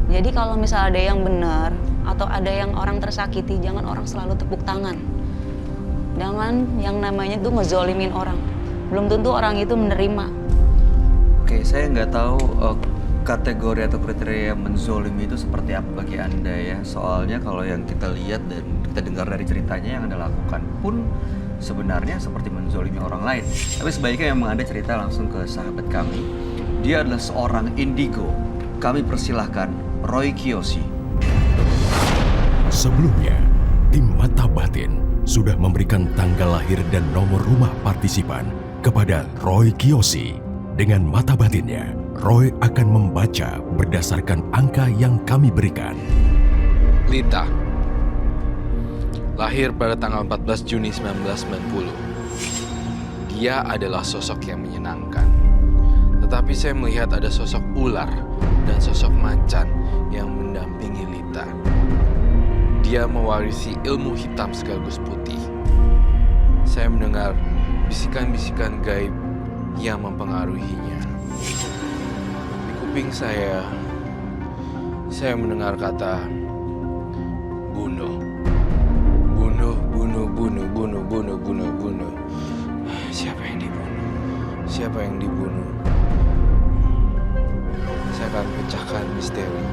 Jadi kalau misal ada yang benar atau ada yang orang tersakiti, jangan orang selalu tepuk tangan. Jangan yang namanya tuh ngezolimin orang. Belum tentu orang itu menerima. Oke, saya nggak tahu kategori atau kriteria menzolimi itu seperti apa bagi Anda ya. Soalnya kalau yang kita lihat dan kita dengar dari ceritanya yang Anda lakukan pun sebenarnya seperti menzolimi orang lain. Tapi sebaiknya memang Anda cerita langsung ke sahabat kami. Dia adalah seorang indigo. Kami persilahkan Roy Kiyoshi. Sebelumnya, tim Mata Batin sudah memberikan tanggal lahir dan nomor rumah partisipan kepada Roy Kiyoshi. Dengan mata batinnya, Roy akan membaca berdasarkan angka yang kami berikan. Lita, lahir pada tanggal 14 Juni 1990. Dia adalah sosok yang menyenangkan. Tetapi saya melihat ada sosok ular dan sosok macan yang mendampingi Lita. Dia mewarisi ilmu hitam sekaligus putih. Saya mendengar bisikan-bisikan gaib yang mempengaruhinya. Di kuping saya mendengar kata bunuh. Bunuh, bunuh, bunuh, bunuh, bunuh, bunuh, bunuh. Siapa yang dibunuh? Siapa yang dibunuh? Saya akan pecahkan misteri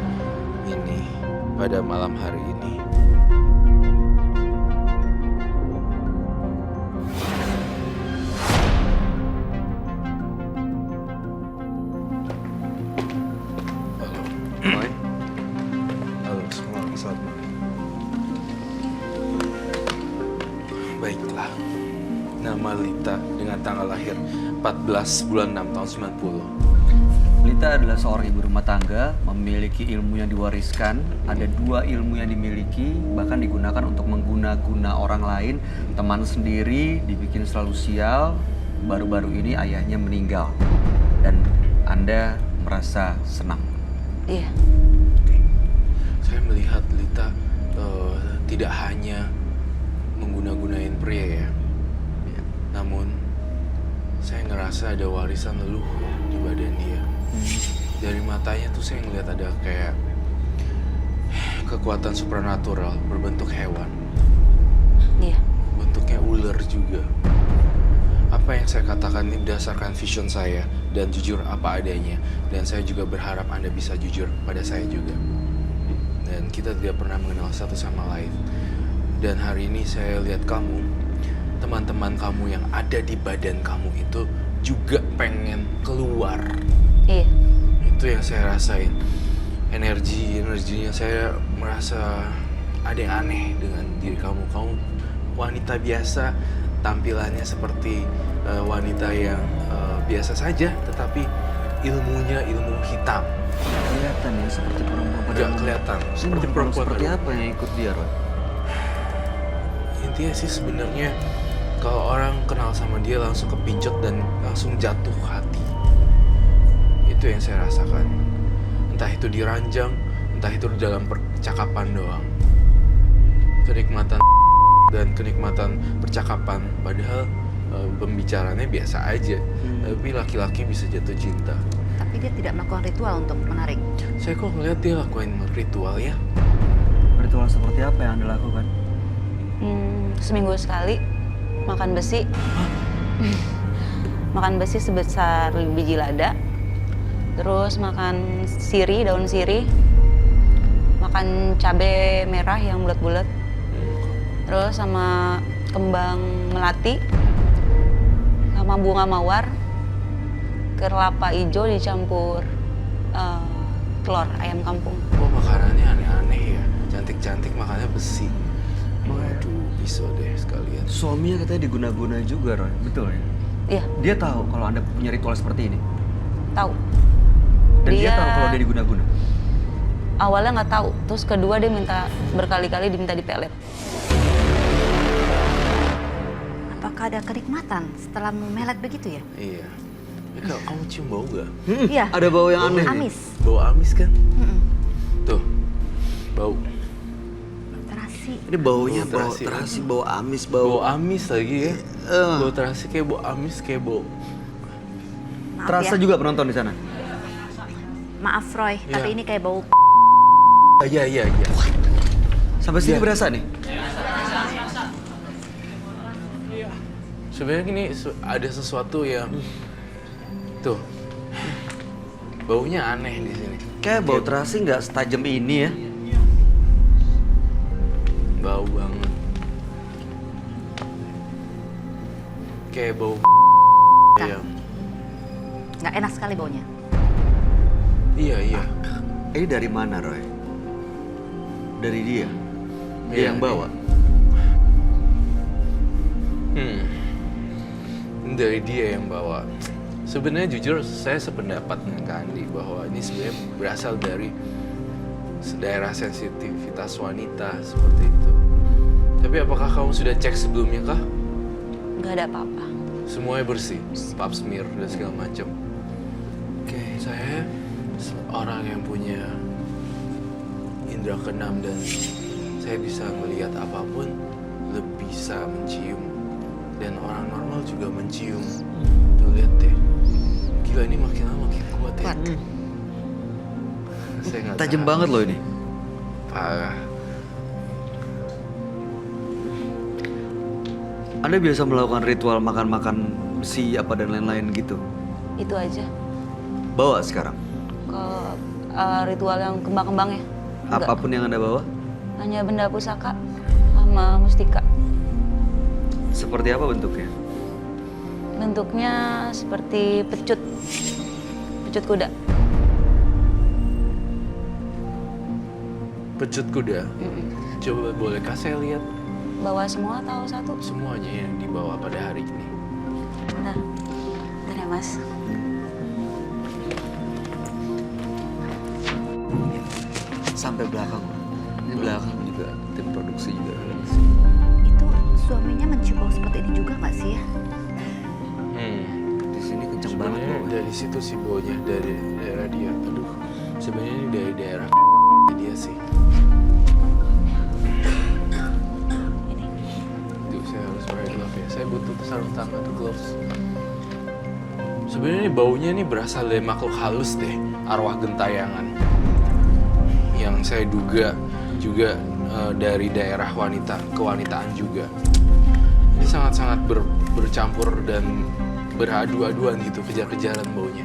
ini pada malam hari ini. Roy? Halo semua, selamat malam. Baiklah, nama Lita dengan tanggal lahir 14 bulan 6 tahun 90. Lita adalah seorang ibu rumah tangga, memiliki ilmu yang diwariskan. Ada 2 ilmu yang dimiliki, bahkan digunakan untuk mengguna-guna orang lain. Teman sendiri dibikin selalu sial. Baru-baru ini ayahnya meninggal. Dan Anda merasa senang. Iya. Oke. Saya melihat Lita tidak hanya mengguna-gunain pria ya. Namun saya ngerasa ada warisan leluhur di badan dia. Dari matanya tuh saya ngeliat ada kayak kekuatan supranatural berbentuk hewan. Iya. Bentuknya ular juga. Apa yang saya katakan ini berdasarkan vision saya dan jujur apa adanya. Dan saya juga berharap Anda bisa jujur pada saya juga. Dan kita tidak pernah mengenal satu sama lain. Dan hari ini saya lihat kamu, teman-teman kamu yang ada di badan kamu itu juga pengen keluar. Iya. Itu yang saya rasain. Energinya saya merasa ada yang aneh dengan diri kamu. Kamu wanita biasa, tampilannya seperti wanita yang biasa saja, tetapi ilmunya ilmu hitam. Kelihatan ya seperti perempuan pada Nggak kelihatan seperti perempuan. Seperti apa yang ikut dia, Roy? Intinya sih sebenarnya kalau orang kenal sama dia langsung kepincut dan langsung jatuh hati. Itu yang saya rasakan. Entah itu di ranjang, entah itu dalam percakapan doang. Kenikmatan dan kenikmatan percakapan, padahal pembicaranya biasa aja. Tapi laki-laki bisa jatuh cinta. Tapi dia tidak melakukan ritual untuk menarik. Saya kok ngeliat dia lakuin ritual ya. Ritual seperti apa yang Anda lakukan? Seminggu sekali makan besi. Makan besi sebesar biji lada. Terus makan sirih, daun sirih. Makan cabai merah yang bulat-bulat. Terus sama kembang melati. Sama bunga mawar. Kelapa hijau dicampur telur ayam kampung. Oh, makanannya aneh-aneh ya. Cantik-cantik makannya besi. Waduh, bisa deh sekalian. Suaminya katanya diguna-guna juga, Roy. Betul ya? Iya, Dia tahu kalau Anda punya ritual seperti ini. tahu. Dan dia tahu kalau dia diguna-guna. Awalnya nggak tahu, terus kedua dia minta berkali-kali diminta dipelet. Apakah ada kenikmatan setelah memelet begitu ya? Iya. Ya, kamu cium bau gak? Iya. Ada bau yang aneh. Amis. Bau amis kan? Mm-mm. Tuh, bau. Terasi. Ini baunya bau Terasi. terasi, bau amis, Bau bau. amis lagi ya. Bau terasi kayak bau amis, kayak bau. Maaf Terasa ya. juga penonton di sana. Maaf Roy, Iya. tapi ini kayak bau. Iya. Sampai sini Iya. berasa nih. Sebenarnya gini, ada sesuatu yang tuh baunya aneh di sini. Kayak bau terasi nggak setajam ini ya. Bau banget. Kayak bau yang Nggak enak sekali baunya. iya. Ini dari mana, Roy? Dari dia. Dia Iya, yang bawa. Dari dia yang bawa. Sebenarnya jujur saya sependapat dengan Kak Andi bahwa ini sebenarnya berasal dari daerah sensitivitas wanita seperti itu. Tapi apakah kamu sudah cek sebelumnya kah? Nggak ada apa-apa. Semuanya bersih, pap smear dan segala macam. Oke, saya orang yang punya indera keenam dan saya bisa melihat apapun, lebih bisa mencium. Dan orang normal juga mencium. Tuh lihat deh, gila ini makin lama makin kuat ya. Kuat. Saya nggak Tajam tahan. banget loh ini. Parah. Anda biasa melakukan ritual makan-makan besi apa dan lain-lain gitu. Itu aja. Bawa sekarang. Kalau ritual yang kembang-kembang ya? Enggak. Apapun yang Anda bawa. Hanya benda pusaka sama mustika. Seperti apa bentuknya? Bentuknya seperti pecut. Pecut kuda. Pecut kuda. Coba bolehkah saya lihat Bawa semua atau satu? semuanya yang dibawa pada hari ini? Bentar. Bentar ya mas. Sampai belakang. Ini belakang juga. Tim produksi juga. Itu suaminya mencium bau seperti ini juga nggak sih ya? Di sini kenceng banget Sebenarnya loh. dari situ sih baunya, dari daerah dia. Aduh, sebenarnya ini dari daerah dia sih. Tuh, saya harus pakai glove ya. Saya butuh sarung tangan atau gloves. Sebenarnya baunya ini berasal dari makhluk halus deh, arwah gentayangan. Yang saya duga juga dari daerah wanita, kewanitaan juga. Ini sangat-sangat bercampur dan beradu-aduan gitu, kejar-kejaran baunya.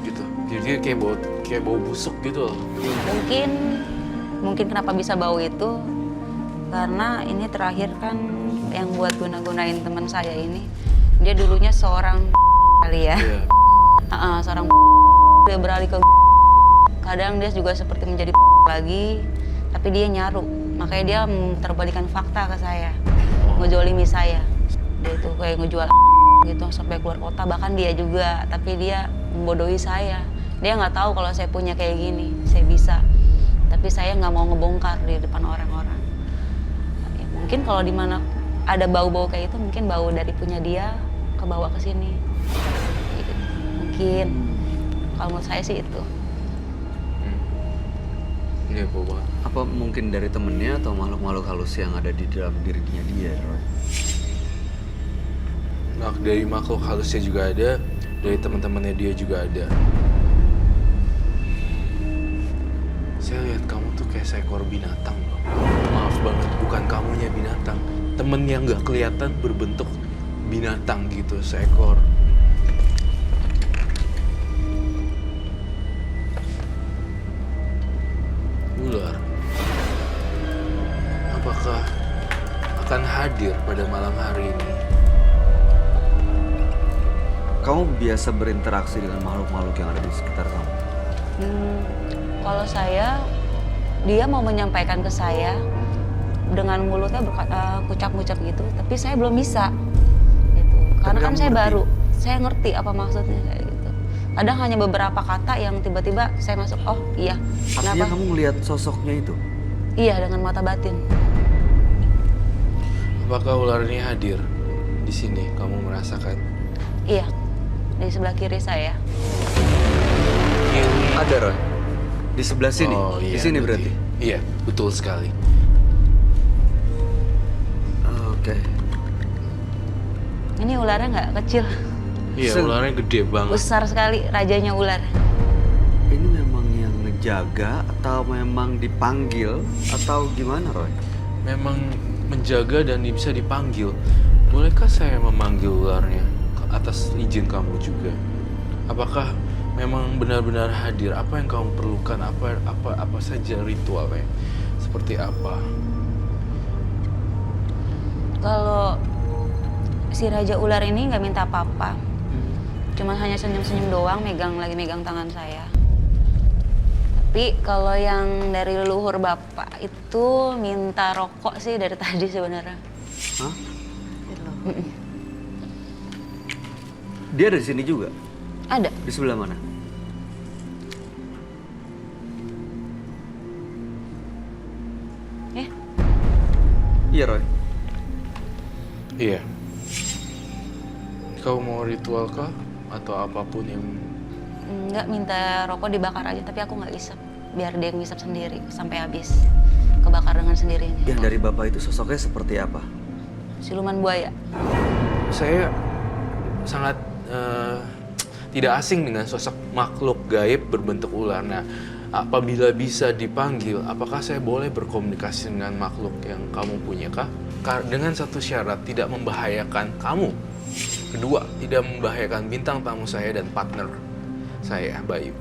Gitu. Jadi kayak bau busuk gitu loh. Mungkin kenapa bisa bau itu karena ini terakhir kan yang buat guna-gunain teman saya ini, dia dulunya seorang kali ya. Iya. Seorang dia beralih ke kadang dia juga seperti menjadi lagi, tapi dia nyaru, makanya dia terbalikan fakta ke saya, ngejolimi saya. Dia itu kayak ngejual gitu sampai keluar kota, bahkan dia juga, tapi dia membodohi saya. Dia nggak tahu kalau saya punya kayak gini, saya bisa. Tapi saya nggak mau ngebongkar di depan orang-orang. Ya, mungkin kalau di mana ada bau-bau kayak itu, mungkin bau dari punya dia ke bawah ke sini. Gitu. Mungkin kalau menurut saya sih itu. Iya, Boba. Apa mungkin dari temennya atau makhluk-makhluk halus yang ada di dalam dirinya dia, Roy? Nah, dari makhluk halusnya juga ada, dari teman-temannya dia juga ada. Saya lihat kamu tuh kayak seekor binatang loh. Maaf banget, bukan kamunya binatang. Temen yang nggak kelihatan berbentuk binatang gitu, seekor. Ular. Apakah akan hadir pada malam hari ini? Kamu biasa berinteraksi dengan makhluk-makhluk yang ada di sekitar kamu? Kalau saya, dia mau menyampaikan ke saya dengan mulutnya berkata kucap-kucap gitu, tapi saya belum bisa. Gitu. Karena kan kamu saya ngerti? baru, saya ngerti apa maksudnya kayak gitu. Kadang hanya beberapa kata yang tiba-tiba saya masuk, oh iya. Artinya kamu ngelihat sosoknya itu? Iya, dengan mata batin. Apakah ular ini hadir di sini? Kamu merasakan? Iya, di sebelah kiri saya. Kiri. Ada, Roy. Di sebelah sini? Oh, iya, di sini berarti? Iya, betul sekali. Oke. Ini ularnya nggak kecil, Iya, ularnya gede banget. besar sekali, rajanya ular. Ini memang yang ngejaga atau memang dipanggil atau gimana, Roy? Memang menjaga dan bisa dipanggil. Bolehkah saya memanggil ularnya atas izin kamu juga? Apakah memang benar-benar hadir? Apa yang kamu perlukan? Apa saja ritualnya? Seperti apa? Kalau si raja ular ini nggak minta apa-apa, cuma hanya senyum-senyum doang, lagi megang tangan saya. Tapi kalau yang dari leluhur bapak itu minta rokok sih dari tadi sebenarnya. Hah? Dia ada di sini juga? Ada. Di sebelah mana? Ya, Iya, Roy. Iya. Kau mau ritual kah? Atau apapun yang... nggak minta rokok dibakar aja, tapi aku nggak isep. Biar dia yang ngisep sendiri sampai habis. Kebakar dengan sendirinya. Yang dari bapak itu sosoknya seperti apa? Siluman buaya. Saya sangat tidak asing dengan sosok makhluk gaib berbentuk ular. Nah, apabila bisa dipanggil, apakah saya boleh berkomunikasi dengan makhluk yang kamu punya kah? Dengan satu syarat, tidak membahayakan kamu. Kedua, tidak membahayakan bintang tamu saya dan partner saya, Bayu.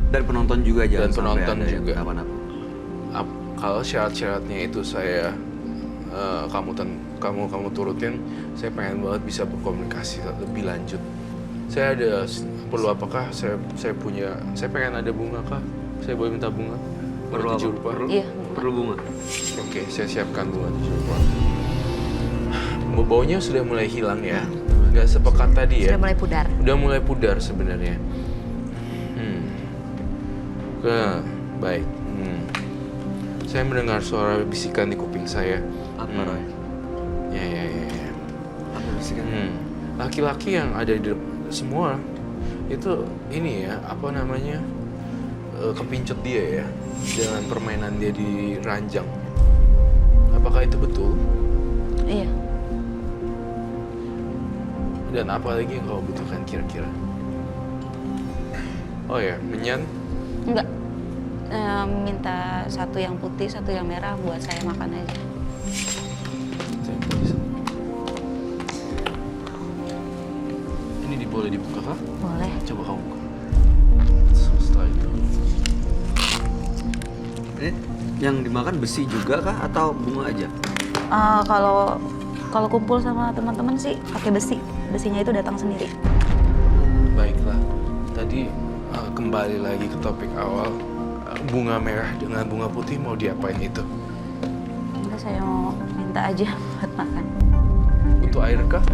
Dan penonton juga jangan Dan sampai penonton ada yang juga. kenapa-napa. Kalau syarat-syaratnya itu saya kamu turutin, saya pengen banget bisa berkomunikasi lebih lanjut. Saya ada perlu apakah saya pengen ada bunga kah? Saya boleh minta bunga? Perlu Bunga 7 apa? rupiah? Iya. Perlu bunga. Oke, saya siapkan bunga 7 rupiah. Baunya sudah mulai hilang ya. Nggak sepekat tadi ya. Sudah mulai pudar. Udah mulai pudar sebenarnya. Baik. Saya mendengar suara bisikan di kuping saya. Apa, Roy? Ya. Apa bisikan? Laki-laki yang ada di semua itu ini ya, apa namanya, kepincut dia ya dengan permainan dia di ranjang. Apakah itu betul? Iya. Dan apa lagi yang kau butuhkan kira-kira? Oh ya, menyan. Enggak. Minta satu yang putih, satu yang merah buat saya makan aja. Ini boleh dibuka kah? Boleh. Coba kamu buka. Setelah itu. Ini yang dimakan besi juga kah atau bunga aja? Kalau kumpul sama teman-teman sih pakai besi. Besinya itu datang sendiri. Baiklah. Tadi kembali lagi ke topik awal. Bunga merah dengan bunga putih mau diapain itu? Enggak, saya mau minta aja buat makan. butuh air kah?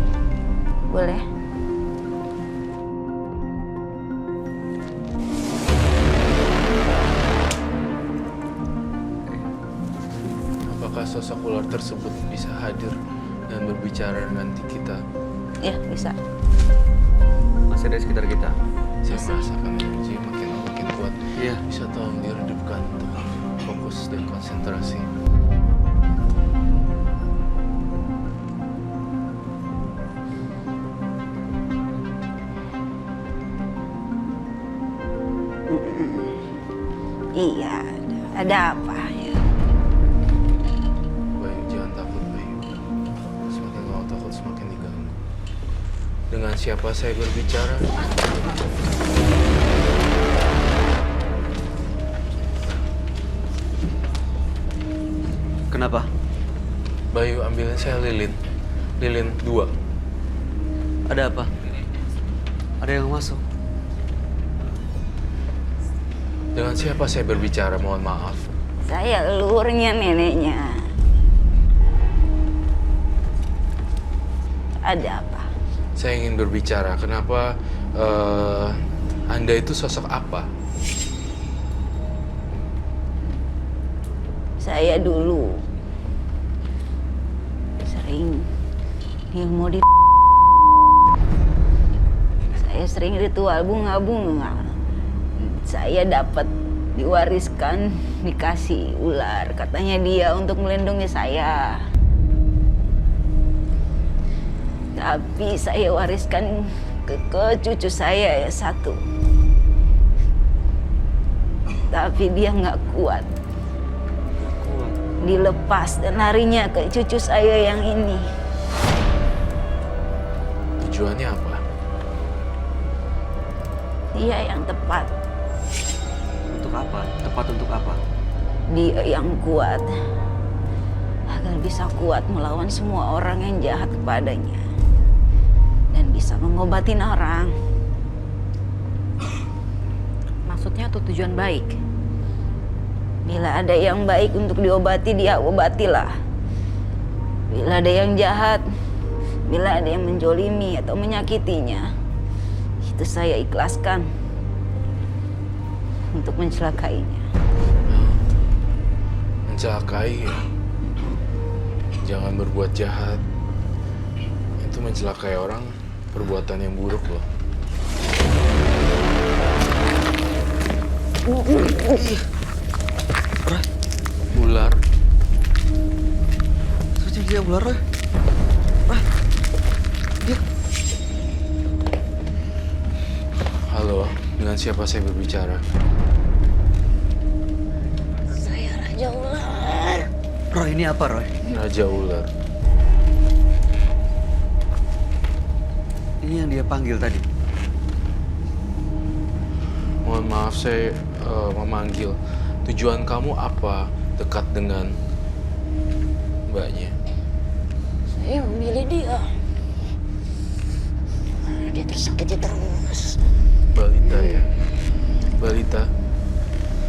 Boleh. Apakah sosok ular tersebut bisa hadir dan berbicara dengan kita? Ya, bisa. Masih ada di sekitar kita. Saya merasakan energi makin kuat. Iya. Bisa tolong diredupkan untuk fokus dan konsentrasi. Iya, ada apa ya? Bayu, jangan takut, Bayu. Semakin kau takut, semakin diganggu. Dengan siapa saya berbicara? Kenapa? Bayu, ambilin saya lilin. Lilin 2. Ada apa? Ada yang masuk. Dengan siapa saya berbicara? Mohon maaf. Saya leluhurnya neneknya. Ada apa? Saya ingin berbicara. Kenapa Anda itu sosok apa? Saya dulu sering ilmu di saya sering ritual bunga-bunga. Saya dapat diwariskan dikasih ular. Katanya dia untuk melindungi saya. Tapi saya wariskan ke cucu saya ya satu. Tapi dia nggak kuat. Dilepas dan larinya ke cucu saya yang ini. Tujuannya apa? Dia yang tepat. Untuk apa? Tepat untuk apa? Dia yang kuat. Agar bisa kuat melawan semua orang yang jahat kepadanya. Dan bisa mengobatin orang. Maksudnya tuh tujuan baik. Bila ada yang baik untuk diobati, dia obatilah. Bila ada yang jahat, bila ada yang menjolimi atau menyakitinya, itu saya ikhlaskan untuk mencelakainya. Mencelakai ya? Jangan berbuat jahat. Itu mencelakai orang perbuatan yang buruk loh. Ular. Terus dia ular, Roy. Dia. Halo, dengan siapa saya berbicara? Saya Raja Ular. Roy, ini apa, Roy? Raja Ular. Ini yang dia panggil tadi. Mohon maaf, saya memanggil. Tujuan kamu apa dekat dengan mbaknya? Saya memilih dia. Dia tersakiti terus. Balita ya? Balita,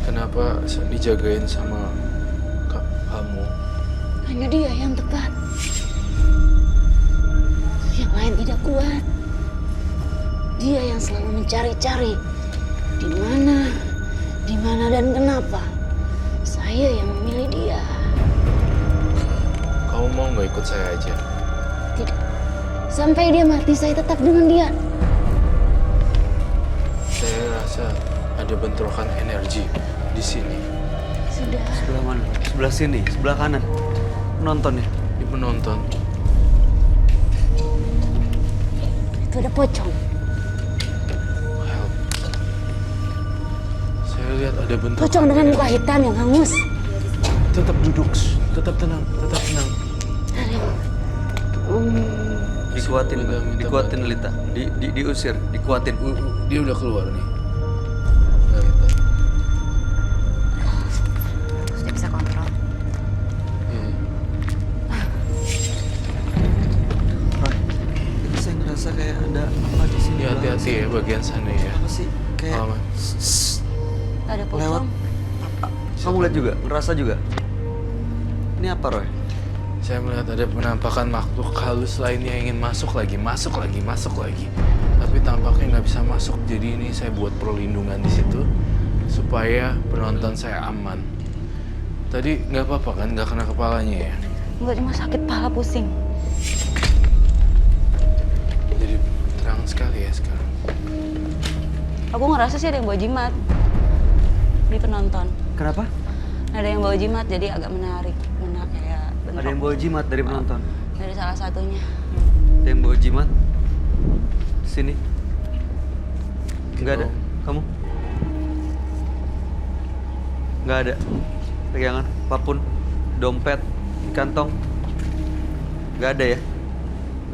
kenapa dijagain sama kamu? Hanya dia yang tepat. Yang lain tidak kuat. Dia yang selalu mencari-cari di mana dan kenapa. Saya yang memilih dia. Kamu mau nggak ikut saya aja? Tidak. Sampai dia mati, saya tetap dengan dia. Saya rasa ada bentrokan energi di sini. Sudah. Sebelah mana? Sebelah sini, sebelah kanan. Penonton ya? Di penonton. Itu ada pocong. Help. Saya lihat ada bentrokan. Pocong dengan muka hitam yang hangus. Tetap duduk, tetap tenang, tetap tenang. Dikuatin, Minta dikuatin Lita. Diusir, dikuatin. Dia udah keluar nih. Balita. Terus dia bisa kontrol. Iya. Roy, ini saya ngerasa kayak ada apa di sini. Ya, hati-hati ya bagian sana ya. Apa sih? Kayak Aman. Ada pocong. lewat. Kamu lihat juga, ngerasa juga. Ini apa, Roy? Saya melihat ada penampakan makhluk halus lainnya yang ingin masuk lagi. Tapi tampaknya nggak bisa masuk. Jadi ini saya buat perlindungan di situ supaya penonton saya aman. Tadi nggak apa-apa kan? Nggak kena kepalanya ya? Enggak, cuma sakit kepala, pusing. Jadi terang sekali ya sekarang. Aku ngerasa sih ada yang bawa jimat di penonton. Kenapa? Ada yang bawa jimat, jadi agak menarik kayak bentrok. Ada yang bawa jimat dari penonton. Dari salah satunya. Ada yang bawa jimat. Sini. Nggak ada. Kamu? Nggak ada. Pegangan, apapun, dompet, di kantong. Nggak ada ya?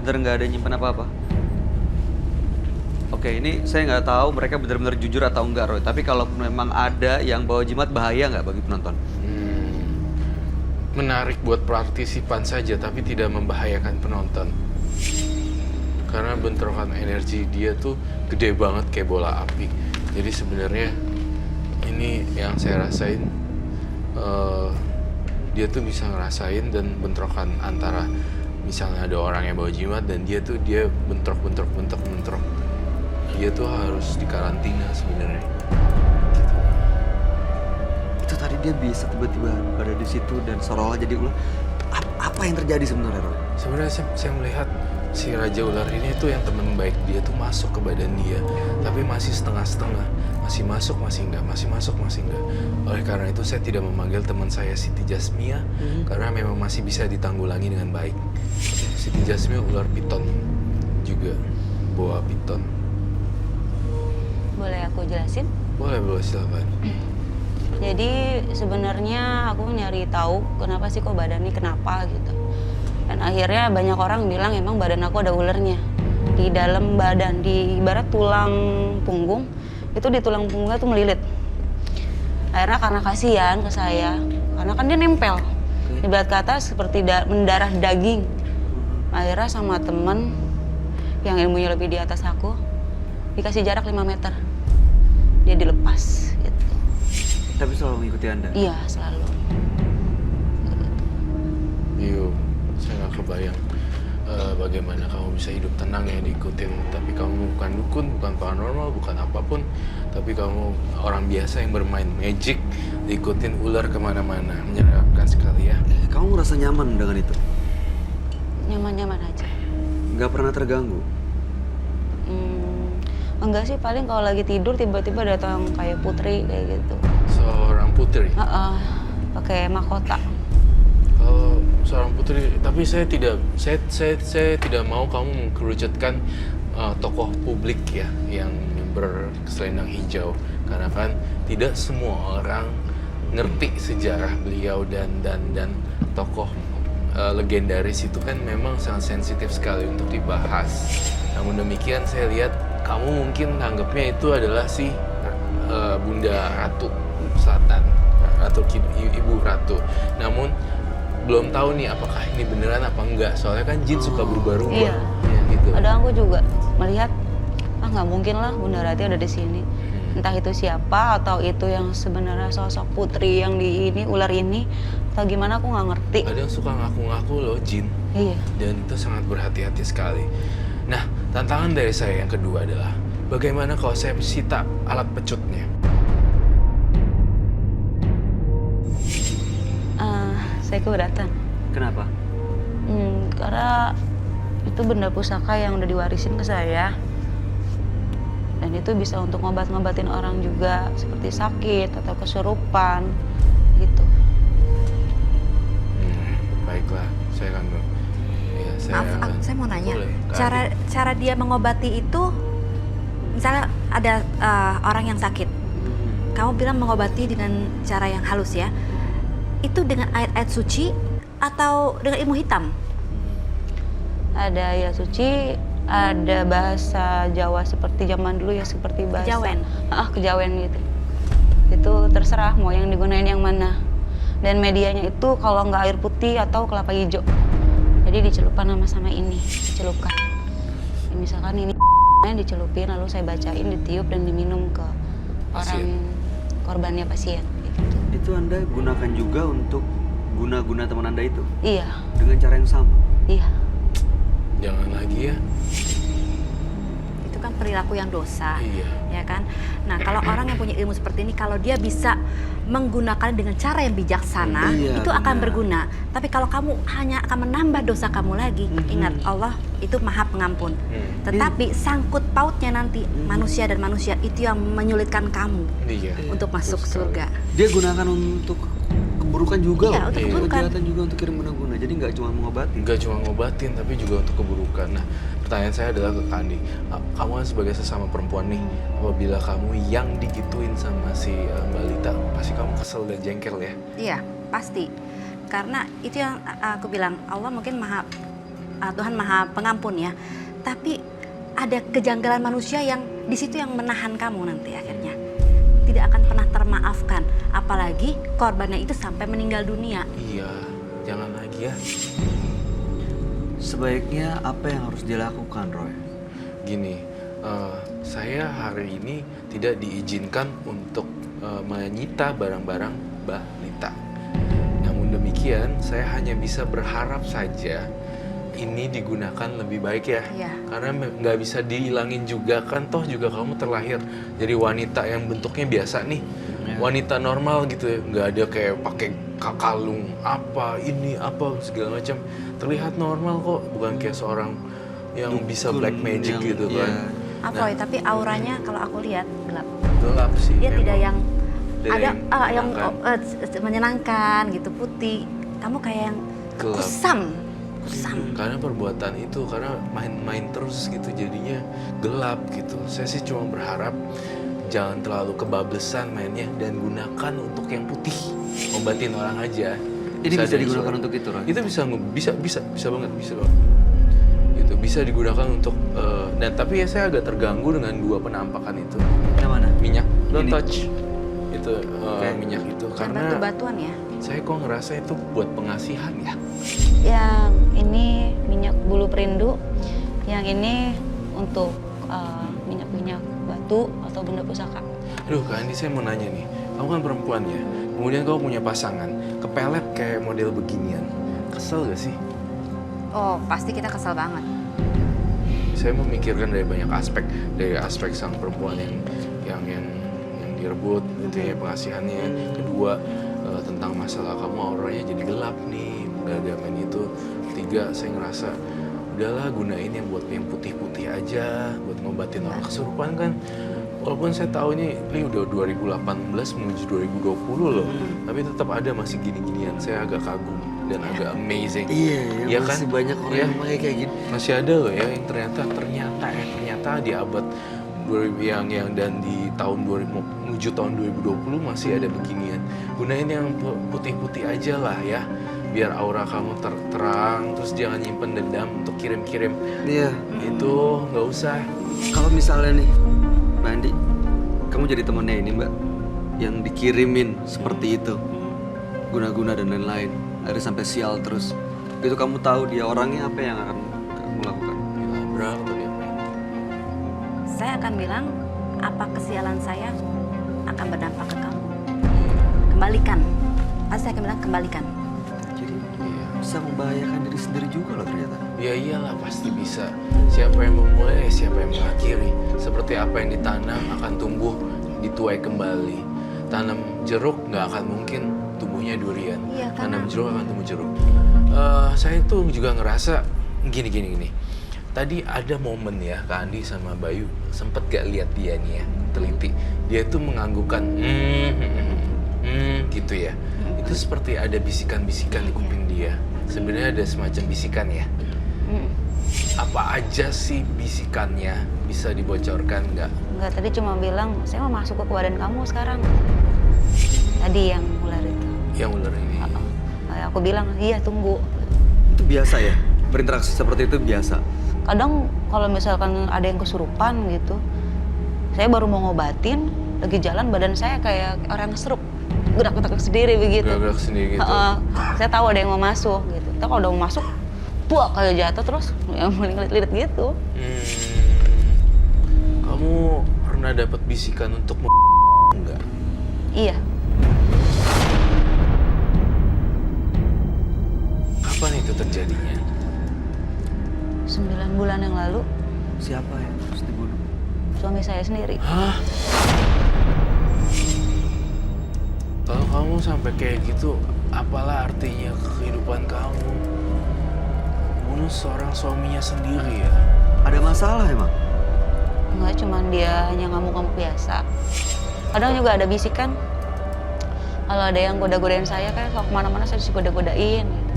Bener nggak ada nyimpan apa-apa? Oke, ini saya nggak tahu mereka benar-benar jujur atau enggak, Roy. Tapi kalau memang ada yang bawa jimat, bahaya nggak bagi penonton? Menarik buat partisipan saja, tapi tidak membahayakan penonton. Karena bentrokan energi dia tuh gede banget kayak bola api. Jadi sebenarnya ini yang saya rasain, dia tuh bisa ngerasain dan bentrokan antara misalnya ada orang yang bawa jimat dan dia bentrok. Dia tuh harus dikarantina sebenarnya. Itu tadi dia bisa tiba-tiba berada di situ dan seolah-olah jadi ular. Apa yang terjadi sebenarnya, Roy? Sebenarnya saya melihat si Raja Ular ini tuh yang teman baik dia tuh masuk ke badan dia, tapi masih setengah-setengah, masih masuk, masih enggak, masih masuk, masih enggak. Oleh karena itu saya tidak memanggil teman saya Siti Jasmia karena memang masih bisa ditanggulangi dengan baik. Siti Jasmia ular piton juga, boa piton. Boleh aku jelasin? Boleh silakan. Jadi sebenarnya aku nyari tahu kenapa sih kok badan ini kenapa gitu. Dan akhirnya banyak orang bilang emang badan aku ada ulernya di dalam badan, di ibarat tulang punggung itu, di tulang punggungnya tuh melilit. Akhirnya karena kasihan ke saya, karena kan dia nempel, ibarat kata seperti mendarah daging. Akhirnya sama temen yang ilmunya lebih di atas aku dikasih jarak 5 meter, dia dilepas gitu. Tapi selalu mengikuti Anda? Iya, selalu. Iya, saya nggak kebayang bagaimana kamu bisa hidup tenang ya diikutin. Tapi kamu bukan dukun, bukan paranormal, bukan apapun. Tapi kamu orang biasa yang bermain magic, diikutin ular kemana-mana. Menyeramkan sekali ya. Kamu merasa nyaman dengan itu? Nyaman-nyaman aja. Nggak pernah terganggu? Enggak sih, paling kalau lagi tidur tiba-tiba datang kayak putri kayak gitu. Seorang putri? Pakai mahkota. Kalau seorang putri, tapi saya tidak mau kamu mengkerucutkan tokoh publik ya yang berselendang hijau, karena kan tidak semua orang ngerti sejarah beliau dan tokoh legendaris itu kan memang sangat sensitif sekali untuk dibahas. Namun demikian saya lihat kamu mungkin anggapnya itu adalah si Bunda Ratu Selatan atau Ibu Ratu. Namun belum tahu nih apakah ini beneran apa enggak. Soalnya kan jin suka berubah-ubah. Iya. Ya, gitu. Kadang aku juga melihat, nggak mungkin lah Bunda Rati ada di sini. Entah itu siapa atau itu yang sebenarnya sosok putri yang di ini, ular ini, atau gimana aku nggak ngerti. Ada yang suka ngaku-ngaku loh jin. Iya. Dan itu sangat berhati-hati sekali. Nah, tantangan dari saya yang kedua adalah bagaimana kalau saya sita alat pecutnya? Saya keberatan. Kenapa? Karena itu benda pusaka yang udah diwarisin ke saya. Dan itu bisa untuk ngobat-ngobatin orang juga, seperti sakit atau kesurupan, gitu. Baiklah, saya akan... Ya, Saya mau nanya, Boleh, cara dia mengobati itu, misalnya ada orang yang sakit, kamu bilang mengobati dengan cara yang halus ya, itu dengan ayat-ayat suci atau dengan ilmu hitam? Ada ayat suci, ada bahasa Jawa seperti zaman dulu ya, seperti bahasa Kejawen. Kejawen gitu. Itu terserah mau yang digunain yang mana. Dan medianya itu kalau nggak air putih atau kelapa hijau. Jadi dicelupkan sama ini, dicelupkan. Ya, misalkan ini dicelupin lalu saya bacain, ditiup dan diminum ke orang korbannya pasien. Gitu. Itu Anda gunakan juga untuk guna-guna teman Anda itu Iya, dengan cara yang sama. iya. Jangan lagi ya. Itu kan perilaku yang dosa. Iya. Ya kan? Nah, kalau orang yang punya ilmu seperti ini, kalau dia bisa menggunakan dengan cara yang bijaksana, Iya, itu akan benar. berguna. Tapi kalau kamu hanya akan menambah dosa kamu lagi, ingat Allah itu Maha Pengampun. Tetapi sangkut pautnya nanti manusia dan manusia itu yang menyulitkan kamu Iya. untuk masuk Betul sekali. surga. Dia gunakan untuk keburukan juga Iya, loh. untuk Iya. keburukan. Kejahatan juga untuk kirim guna-guna. Jadi nggak cuma mengobati. Nggak cuma ngobatin, tapi juga untuk keburukan. Nah, pertanyaan saya adalah ke Kandi. Kamu kan sebagai sesama perempuan nih, apabila kamu yang digituin sama si Mbak Lita, pasti kamu kesel dan jengkel ya? Iya, pasti. Karena itu yang aku bilang, Allah mungkin Tuhan Maha Pengampun ya. Tapi ada kejanggalan manusia yang di situ yang menahan kamu nanti akhirnya. Tidak akan pernah termaafkan, apalagi korbannya itu sampai meninggal dunia. Iya, jangan lagi ya. Sebaiknya apa yang harus dilakukan, Roy? Gini, saya hari ini tidak diizinkan untuk menyita barang-barang Mbak Lita. Namun demikian, saya hanya bisa berharap saja ini digunakan lebih baik ya. Iya. Karena nggak bisa dihilangin juga kan, toh juga kamu terlahir jadi wanita yang bentuknya biasa nih. Wanita normal gitu ya, nggak ada kayak pakai kalung apa ini apa segala macam. Terlihat normal kok, bukan kayak seorang yang bisa black magic yang- gitu iya. kan. Apa tapi auranya kalau aku lihat gelap. Gelap sih. Dia memang. tidak yang Tidak ada yang menyenangkan. menyenangkan gitu, putih. Kamu kayak yang Gelap. kusam. Karena perbuatan itu, karena main-main terus gitu jadinya gelap gitu. Saya sih cuma berharap jangan terlalu kebablasan mainnya dan gunakan untuk yang putih. Obatin orang aja. Ini bisa dari digunakan suara. untuk itu, Roy? Itu bisa banget. Gitu, bisa digunakan untuk dan tapi ya saya agak terganggu dengan dua penampakan itu. Yang mana? Minyak, don't Ini. touch. Itu Oke. minyak itu Dan karena batu-batuan ya. saya kok ngerasa itu buat pengasihan ya. Yang ini minyak bulu perindu, yang ini untuk minyak-minyak batu atau benda pusaka. Aduh Kak Andi, saya mau nanya nih, kamu kan perempuan ya, kemudian kamu punya pasangan, kepelet kayak model beginian, kesel gak sih? Oh, pasti kita kesel banget. Saya memikirkan dari banyak aspek, dari aspek sang perempuan yang direbut, itu ya pengasihannya. Kedua, tentang masalah kamu auranya jadi gelap nih, gara-gara main itu. Ketiga, saya ngerasa udahlah gunain yang buat yang putih-putih aja, buat ngobatin orang kesurupan kan. Walaupun saya tahu ini udah 2018 menuju 2020 loh, tapi tetap ada masih gini-ginian. Saya agak kagum dan agak amazing. Iya, Iya masih kan? banyak orang Iya. yang pakai kayak gini. Masih ada loh ya yang ternyata di abad 2000 yang dan di tahun 2000 menuju tahun 2020 masih ada beginian. Gunain yang putih-putih aja lah ya, biar aura kamu terang, terus jangan nyimpen dendam untuk kirim-kirim. Iya. Itu nggak usah. Kalau misalnya nih, Mbak Andi, kamu jadi temennya ini Mbak, yang dikirimin seperti itu, guna-guna dan lain-lain, akhirnya sampai sial terus. Itu kamu tahu dia orangnya, apa yang akan kamu lakukan? Dilabrak atau dia main. Saya akan bilang apa kesialan saya akan berdampak ke kamu. Kembalikan. Pasti saya akan bilang kembalikan. Jadi Iya. bisa membahayakan diri sendiri juga loh ternyata. Ya iyalah pasti bisa. Siapa yang memulai, siapa yang mengakhiri. Seperti apa yang ditanam akan tumbuh, dituai kembali. Tanam jeruk nggak akan mungkin tumbuhnya durian. Iya, Tanam karena- jeruk akan tumbuh jeruk. Saya tuh juga ngerasa gini. Tadi ada momen ya, Kak Andi sama Bayu sempet gak lihat dia nih ya, teliti. Dia tuh menganggukkan, gitu ya. Itu seperti ada bisikan-bisikan di kuping dia. Sebenarnya ada semacam bisikan ya. Apa aja sih bisikannya? Bisa dibocorkan nggak? Enggak, tadi cuma bilang, saya mau masuk ke badan kamu sekarang. Tadi yang ular itu. Yang ular ini. Aku bilang, iya tunggu. Itu biasa ya? Berinteraksi seperti itu biasa? Kadang kalau misalkan ada yang kesurupan gitu, saya baru mau ngobatin, lagi jalan badan saya kayak orang stroke, gerak-gerak sendiri begitu. Gerak-gerak sendiri gitu. Saya tahu ada yang mau masuk gitu. Tapi kalau udah mau masuk, buak kayak jatuh terus, yang lilit gitu. Kamu pernah dapat bisikan untuk enggak? Iya. itu terjadinya? 9 bulan yang lalu, Siapa yang harus dibunuh? suami saya sendiri. Hah? Kalau kamu sampai kayak gitu, apalah artinya kehidupan kamu? Bunuh seorang suaminya sendiri ya? Ada masalah emang? Enggak, cuman dia hanya ngamuk-ngamuk biasa. Kadang juga ada bisikan. Kalau ada yang goda-godain saya kan, kalau kemana-mana saya digoda-godain gitu.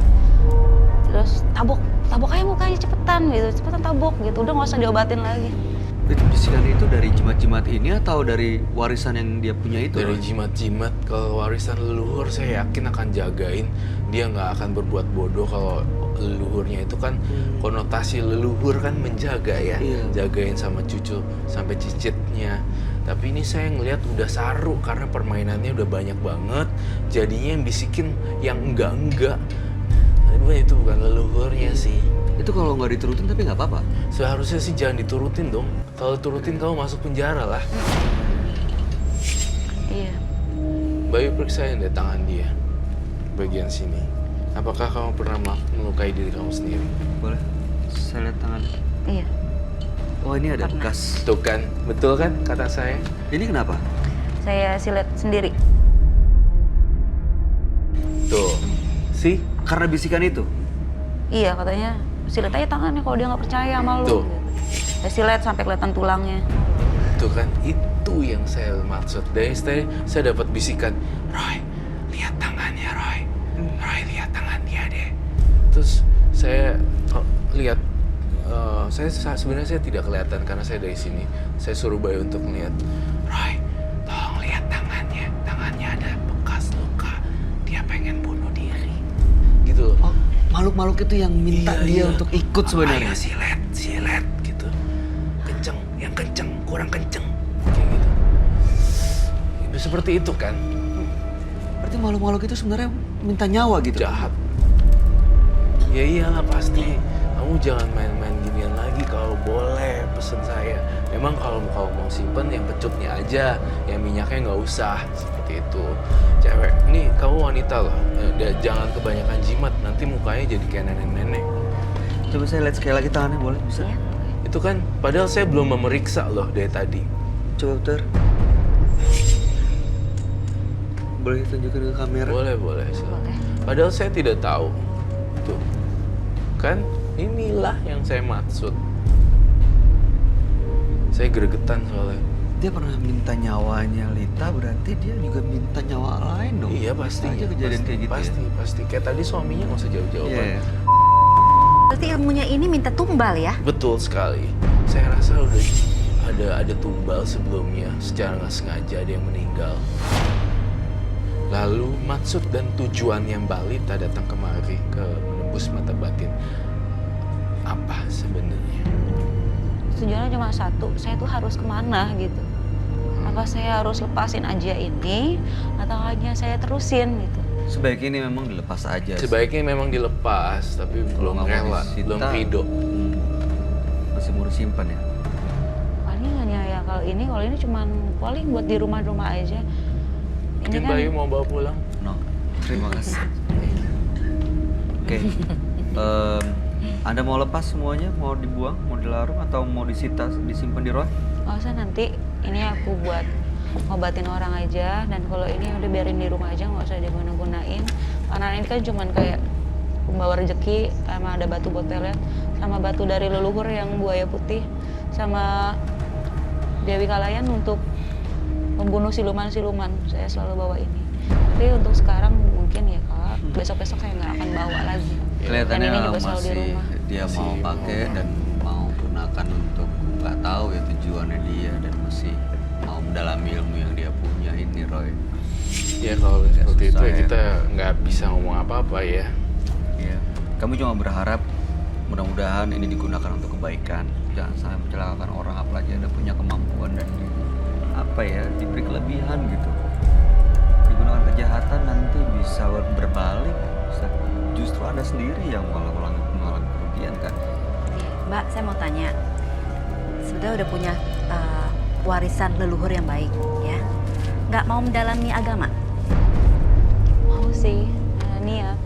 Terus tabok aja mukanya cepetan gitu, cepetan tabok gitu. Udah nggak usah diobatin lagi. Itu bisikan itu dari jimat-jimat ini atau dari warisan yang dia punya itu? Dari jimat-jimat, kalau warisan leluhur saya yakin akan jagain. Dia nggak akan berbuat bodoh kalau leluhurnya itu kan konotasi leluhur kan menjaga ya. Iya. Jagain sama cucu sampai cicitnya. Tapi ini saya ngelihat udah saru karena permainannya udah banyak banget. Jadinya yang bisikin yang enggak. Tapi itu bukan leluhurnya sih. Itu kalau nggak diturutin tapi nggak apa-apa. Seharusnya sih jangan diturutin dong. Kalau turutin kamu masuk penjara lah. Iya. Bayu periksain deh tangan dia. Bagian sini. Apakah kamu pernah melukai diri kamu sendiri? Boleh? Saya lihat tangan. Iya. Oh ini ada Pernah. bekas. Tuh kan, betul kan kata saya? Ini kenapa? Saya silet sendiri. Tuh, sih? Karena bisikan itu? Iya, katanya silet aja tangannya kalau dia nggak percaya sama lu. Tuh. Gitu. Saya silet sampai kelihatan tulangnya. Tuh kan, itu yang saya maksud. Dari saya dapat bisikan, Roy, lihat tangannya Roy. Roy, lihat tangan dia deh. Terus saya lihat, sebenarnya saya tidak kelihatan karena saya dari sini. Saya suruh Bayu untuk melihat, Roy, tolong lihat tangannya. Tangannya ada bekas luka. Dia pengen bunuh diri. Gitu loh. Oh, makhluk-makhluk itu yang minta dia untuk ikut sebenarnya. Ayo silet gitu. Yang kenceng, kurang kenceng. Kayak gitu. Itu seperti itu kan. Berarti makhluk-makhluk itu sebenarnya minta nyawa gitu? Jahat. Ya iyalah pasti. Kamu jangan main-main ginian lagi kalau boleh, pesen saya. Memang kalau mau simpen yang pecutnya aja, yang minyaknya nggak usah. Seperti itu. Cewek, ini kamu wanita loh. Jangan kebanyakan jimat, nanti mukanya jadi kayak nenek-nenek. Coba saya lihat sekali lagi tangannya, boleh? Bisa? Iya. Itu kan, padahal saya belum memeriksa loh dari tadi. Coba dokter. Boleh tunjukin ke kamera? Boleh. Boleh. Padahal saya tidak tahu. Tuh. Kan inilah yang saya maksud. Saya gregetan soalnya. Dia pernah minta nyawanya Lita, berarti dia juga minta nyawa lain dong? Iya pasti. Bisa aja kejadian kayak gitu Pasti. Kayak tadi suaminya nggak usah jauh-jauh. ya? Iya. Berarti ilmunya ini minta tumbal ya? Betul sekali. Saya rasa udah ada tumbal sebelumnya. Secara nggak sengaja ada yang meninggal. Lalu maksud dan tujuannya Mbak Lita datang kemari ke menembus mata batin apa sebenarnya? Tujuannya cuma satu, saya tuh harus kemana gitu. Apa saya harus lepasin aja ini, atau hanya saya terusin gitu. Sebaiknya ini memang dilepas aja. Sebaiknya memang dilepas, tapi belum nggak mau rela, disita, belum ridho. Masih mau disimpan ya? Paling hanya ya kalau ini cuman paling buat di rumah-rumah aja. Ini Mungkin kan Bayu mau bawa pulang? No, terima kasih. Oke, Anda mau lepas semuanya? Mau dibuang, mau dilarung, atau mau disita, disimpan di roy? nggak usah, nanti ini aku buat ngobatin orang aja, dan kalau ini udah biarin di rumah aja, nggak usah diguna-gunain. Karena ini kan cuman kayak pembawa rezeki, sama ada batu botelnya, sama batu dari leluhur yang buaya putih, sama Dewi Kalayan untuk membunuh siluman-siluman. Saya selalu bawa ini. Tapi untuk sekarang mungkin ya Kak, besok-besok saya nggak akan bawa lagi. Kelihatannya Dan ini juga selalu di masih rumah. dia Masih mau pakai mau. dan mau gunakan untuk nggak tahu ya tujuannya dia, dan masih mau mendalami ilmu yang dia punya ini Roy. Ya kalau seperti itu susah ya ya. kita nggak bisa ngomong apa-apa ya. Ya, kami cuma berharap mudah-mudahan ini digunakan untuk kebaikan. Jangan sampai mencelakakan orang, apalagi ada punya kemampuan dan diberi kelebihan gitu. Digunakan kejahatan nanti bisa berbalik, bisa justru Anda sendiri yang mengalami kerugian kan. Mbak, saya mau tanya. Sebenarnya udah punya warisan leluhur yang baik, ya? Nggak mau mendalami agama? Mau sih, ada niat.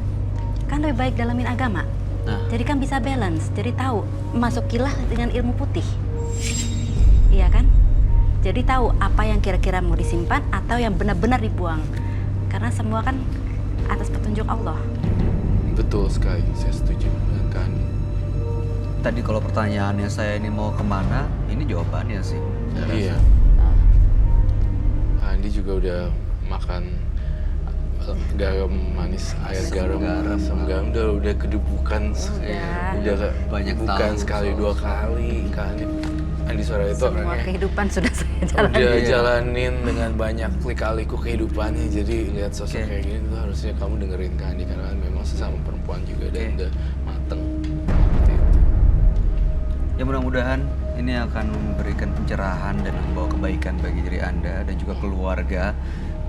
kan lebih baik dalamin agama. Nah. Jadi kan bisa balance, jadi tahu masukilah dengan ilmu putih. Iya kan? Jadi tahu apa yang kira-kira mau disimpan atau yang benar-benar dibuang. Karena semua kan atas petunjuk Allah. Betul sekali, saya setuju dengan Kak Andi. Tadi kalau pertanyaannya saya ini mau kemana, ini jawabannya sih. Saya rasa. Iya. Kak Andi juga udah makan garam manis, air garam, asam garam, udah kedubukan, udah Banyak bukan tahu sekali soal- 2 kali. Kak Andi Suara itu Semua orangnya kehidupan sudah saya jalani. udah jalanin dengan banyak lika-liku kehidupannya, jadi lihat sosok Oke. kayak gini tuh harusnya kamu dengerin Kak Andi karena memang sesama perempuan juga dan Oke. udah mateng. Seperti itu. Ya mudah-mudahan ini akan memberikan pencerahan dan membawa kebaikan bagi diri Anda dan juga keluarga.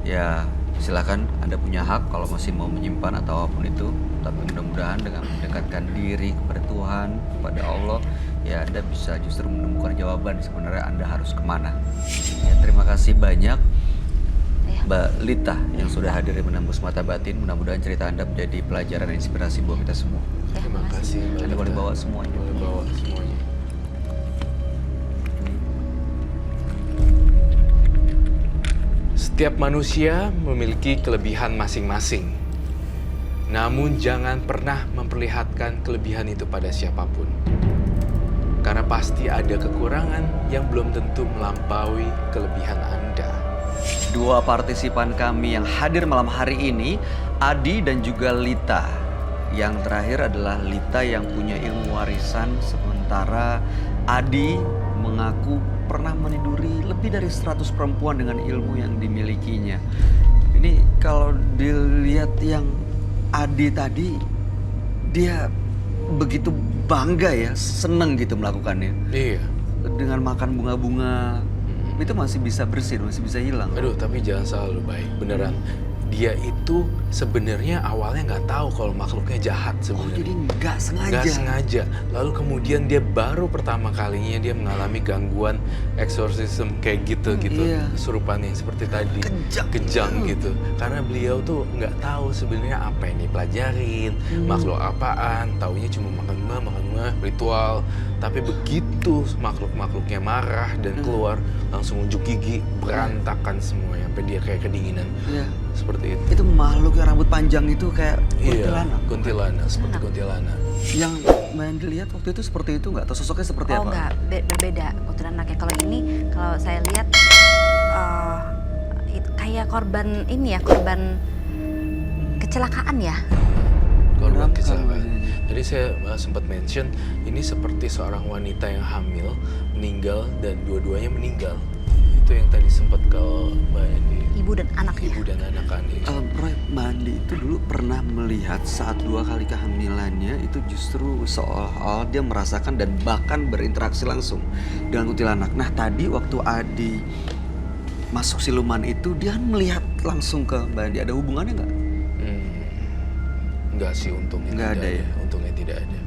Ya silakan Anda punya hak kalau masih mau menyimpan atau apapun itu. Tapi mudah-mudahan dengan mendekatkan diri kepada Tuhan, kepada Allah, ya Anda bisa justru menemukan jawaban sebenarnya Anda harus kemana. Ya, terima kasih banyak Mbak Lita yang sudah hadir di Menembus Mata Batin. Mudah-mudahan cerita Anda menjadi pelajaran dan inspirasi buat kita semua. Terima kasih. Mbak Anda boleh Lita. bawa semuanya. Boleh bawa semuanya. Setiap manusia memiliki kelebihan masing-masing. Namun jangan pernah memperlihatkan kelebihan itu pada siapapun. Karena pasti ada kekurangan yang belum tentu melampaui kelebihan Anda. Dua partisipan kami yang hadir malam hari ini, Adi dan juga Lita. Yang terakhir adalah Lita yang punya ilmu warisan, sementara Adi mengaku pernah meniduri lebih dari 100 perempuan dengan ilmu yang dimilikinya. Ini kalau dilihat yang Adi tadi, dia begitu bangga ya, seneng gitu melakukannya. Iya. Dengan makan bunga-bunga, itu masih bisa bersih, masih bisa hilang. Aduh, tapi jangan selalu baik. Beneran. Dia itu sebenarnya awalnya nggak tahu kalau makhluknya jahat Oh, sebenarnya. jadi nggak sengaja. Nggak sengaja. Lalu kemudian dia baru pertama kalinya dia mengalami gangguan eksorsisme kayak gitu. Iya. Kesurupan yang seperti tadi. Kejang gitu. Karena beliau tuh nggak tahu sebenarnya apa yang dipelajarin, makhluk apaan. Taunya cuma makan bunga, ritual. Tapi begitu makhluk-makhluknya marah dan keluar, langsung unjuk gigi, berantakan semuanya. Sampai dia kayak kedinginan. Iya. Seperti itu. Itu makhluk yang rambut panjang itu kayak Iya, kuntilanak. kuntilanak, seperti kuntilanak. Yang main dilihat waktu itu seperti itu nggak? Atau sosoknya seperti Oh apa? enggak, berbeda kuntilanaknya. Kalau ini, kalau saya lihat itu kayak korban ini ya, korban kecelakaan ya. Korban Kenapa kecelakaan. ini? Tadi saya sempat mention ini seperti seorang wanita yang hamil meninggal dan dua-duanya meninggal. Itu yang tadi sempat kalau Mbak Andi, Ibu dan anaknya. ibu dan anak Andi. Roy, Mbak Andi itu dulu pernah melihat saat 2 kali kehamilannya itu justru seolah-olah dia merasakan dan bahkan berinteraksi langsung dengan kuntilanak. Nah tadi waktu Adi masuk siluman itu dia kan melihat langsung ke Mbak Andi. Ada hubungannya nggak? Enggak sih, untungnya Nggak tidak ada ya? Untungnya tidak ada.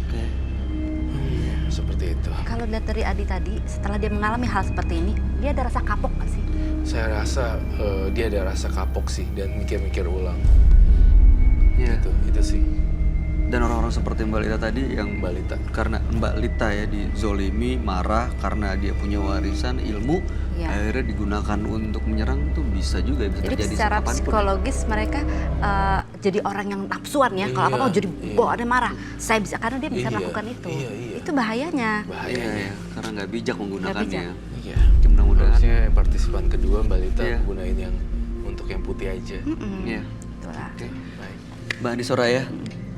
Oke. Seperti itu. Kalau lihat dari Adi tadi, setelah dia mengalami hal seperti ini, dia ada rasa kapok nggak sih? Saya rasa dia ada rasa kapok sih dan mikir-mikir ulang. Iya. Itu sih Dan orang-orang seperti Mbak Lita tadi yang Mbak Lita. karena Mbak Lita ya dizolimi, marah karena dia punya warisan ilmu, Iya. akhirnya digunakan untuk menyerang tuh bisa juga bisa Jadi terjadi secara kapanpun. psikologis mereka jadi orang yang nafsuan ya. Kalau Iya, apa-apa jadi iya. bawaannya marah. Saya bisa, karena dia bisa Iya, melakukan itu. iya, iya. Itu bahayanya. Iya, Bahayanya. ya, karena nggak bijak menggunakannya. Iya. Ya, mudah-mudahan. Harusnya yang partisipan kedua Mbak Lita Iya. gunain yang untuk yang putih aja. Iya. Itulah. Oke. Baik. Mbak Andi Soraya,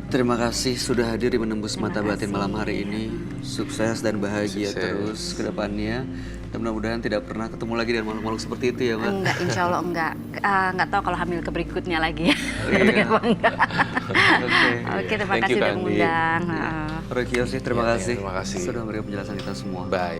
terima kasih sudah hadir di Menembus Mata Batin malam hari ini. Sukses dan bahagia Sukses. terus ke depannya. Dan mudah-mudahan tidak pernah ketemu lagi dengan makhluk-makhluk seperti itu ya, Mbak. Enggak, insya Allah enggak. Nggak tahu kalau hamil ke berikutnya lagi ya. Iya. Enggak. Oke. Oke, terima Thank kasih you, udah Kandi. mengundang. Roy Kiyoshi, terima Iya, kasih. terima kasih. Sudah memberikan penjelasan kita semua. Bye.